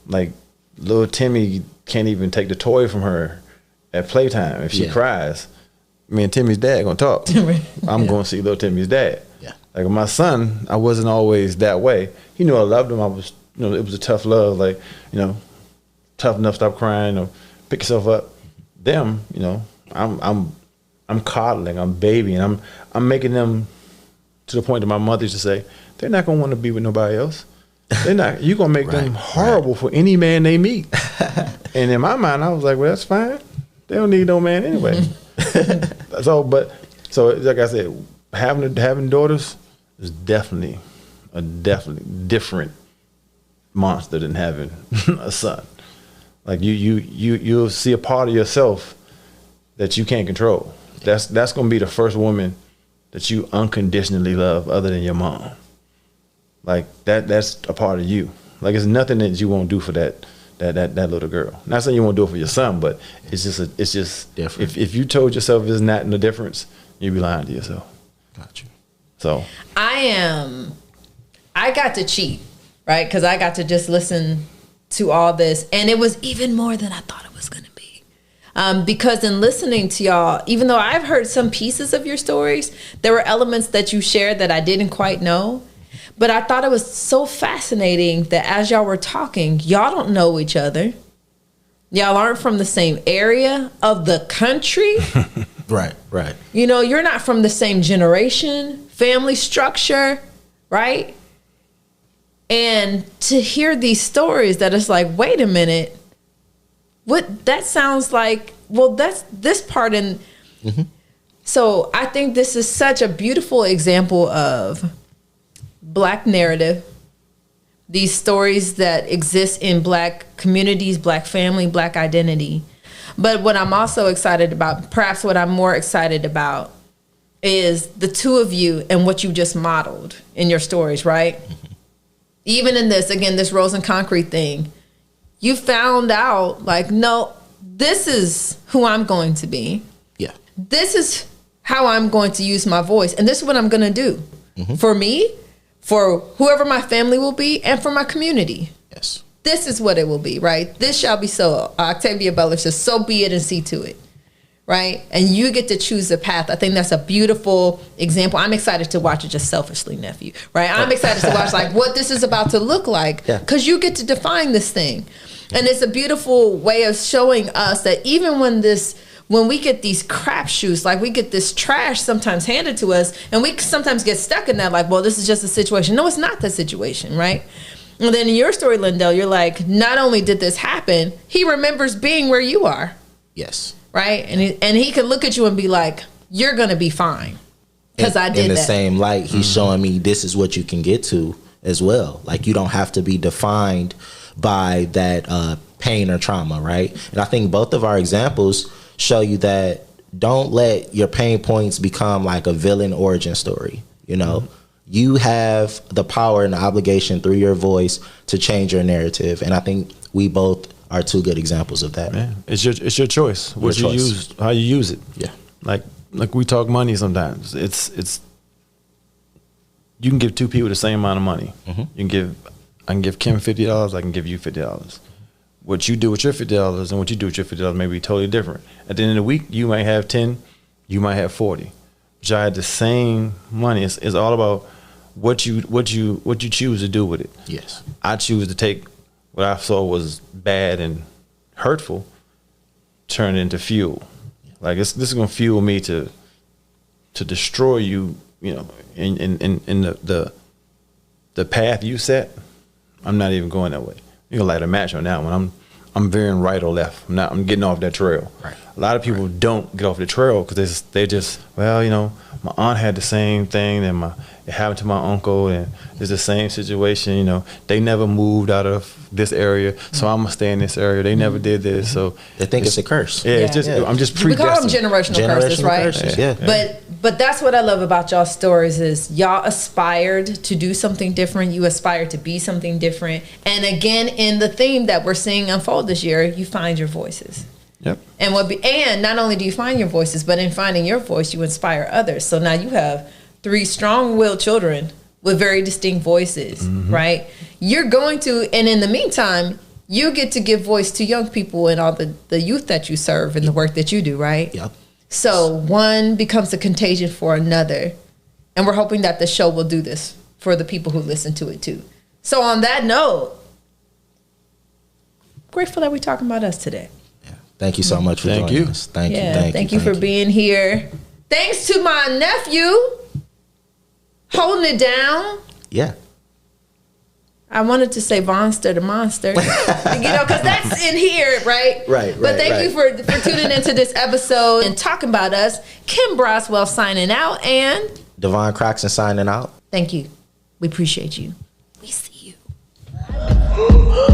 like, little Timmy can't even take the toy from her at playtime. If she cries, me and Timmy's dad gonna talk. I'm gonna see little Timmy's dad. Yeah. Like my son, I wasn't always that way. He knew I loved him. I was, you know, it was a tough love. Like, you know, tough enough, stop crying, or pick yourself up. Them, you know, I'm coddling, I'm babying, I'm making them to the point that my mother used to say, they're not gonna want to be with nobody else. They're not. You're gonna make them horrible for any man they meet. And in my mind, I was like, well, that's fine. They don't need no man anyway. So like I said, having daughters is definitely a different monster than having a son. Like you'll see a part of yourself that you can't control. That's gonna be the first woman that you unconditionally love, other than your mom. Like that's a part of you. Like it's nothing that you won't do for that little girl. Not saying you won't do it for your son, but it's just different. If you told yourself it's not no difference, you'd be lying to yourself. Got you. So I got to cheat, right? Because I got to just listen to all this, and it was even more than I thought it was going to be. Because in listening to y'all, even though I've heard some pieces of your stories, there were elements that you shared that I didn't quite know. But I thought it was so fascinating that as y'all were talking, y'all don't know each other. Y'all aren't from the same area of the country. Right. You know, you're not from the same generation, family structure, right? And to hear these stories that it's like, wait a minute, what that sounds like, well, that's this part in. So I think this is such a beautiful example of Black narrative, these stories that exist in Black communities, Black family, Black identity. But what I'm also excited about, perhaps what I'm more excited about, is the two of you and what you just modeled in your stories, right? Even in this, again, this Rose and Concrete thing, you found out, like, no, this is who I'm going to be. Yeah. This is how I'm going to use my voice. And this is what I'm going to do for me, for whoever my family will be, and for my community. Yes. This is what it will be, right? This shall be so. Octavia Butler says, so be it and see to it, right? And you get to choose the path. I think that's a beautiful example. I'm excited to watch it, just selfishly, nephew, right? I'm excited to watch like what this is about to look like, because you get to define this thing. And it's a beautiful way of showing us that even when we get these crapshoots, like we get this trash sometimes handed to us, and we sometimes get stuck in that, like, well, this is just a situation. No, it's not the situation, right? And then in your story, Lindell, you're like, not only did this happen, he remembers being where you are. Yes. Right? And he can look at you and be like, you're going to be fine. Because I did that. In the same light, he's showing me this is what you can get to as well. Like, you don't have to be defined by that pain or trauma, right? And I think both of our examples show you that don't let your pain points become like a villain origin story, you know? You have the power and the obligation through your voice to change your narrative. And I think we both are two good examples of that. Yeah. It's your choice. What you use, how you use it. Yeah. Like we talk money sometimes. It's you can give two people the same amount of money. I can give Kim $50, I can give you $50. What you do with your $50 and what you do with your $50 may be totally different. At the end of the week, you might have 10, you might have 40. But y'all had the same money. It's all about what you choose to do with it. Yes. I choose to take what I saw was bad and hurtful, turn it into fuel. Like this is gonna fuel me to destroy you, you know, in the path you set. I'm not even going that way. You can light a match on that one. I'm veering right or left. I'm getting off that trail. Right. A lot of people don't get off the trail because they just, well, you know, my aunt had the same thing and it happened to my uncle and it's the same situation. You know, they never moved out of this area, so I'm gonna stay in this area. They never did this, so they think it's a curse. Yeah, it's just I'm just predestined. We call them generational curses, right? Curses, yeah. But that's what I love about y'all's stories is y'all aspired to do something different. You aspired to be something different. And again, in the theme that we're seeing unfold this year, you find your voices. Yep. And not only do you find your voices, but in finding your voice, you inspire others. So now you have 3 strong-willed children with very distinct voices, right? You're going to, and in the meantime, you get to give voice to young people and all the youth that you serve and the work that you do, right? Yep. So one becomes a contagion for another. And we're hoping that the show will do this for the people who listen to it too. So on that note, grateful that we're talking about us today. Yeah. Thank you so much for joining us. Thank you for being here. Thanks to my nephew holding it down. Yeah. I wanted to say Vonster the Monster, you know, because that's in here, right? Right. But thank you for tuning into this episode and talking about us. Kim Brazwell signing out and DeVaughn Croxton signing out. Thank you. We appreciate you. We see you.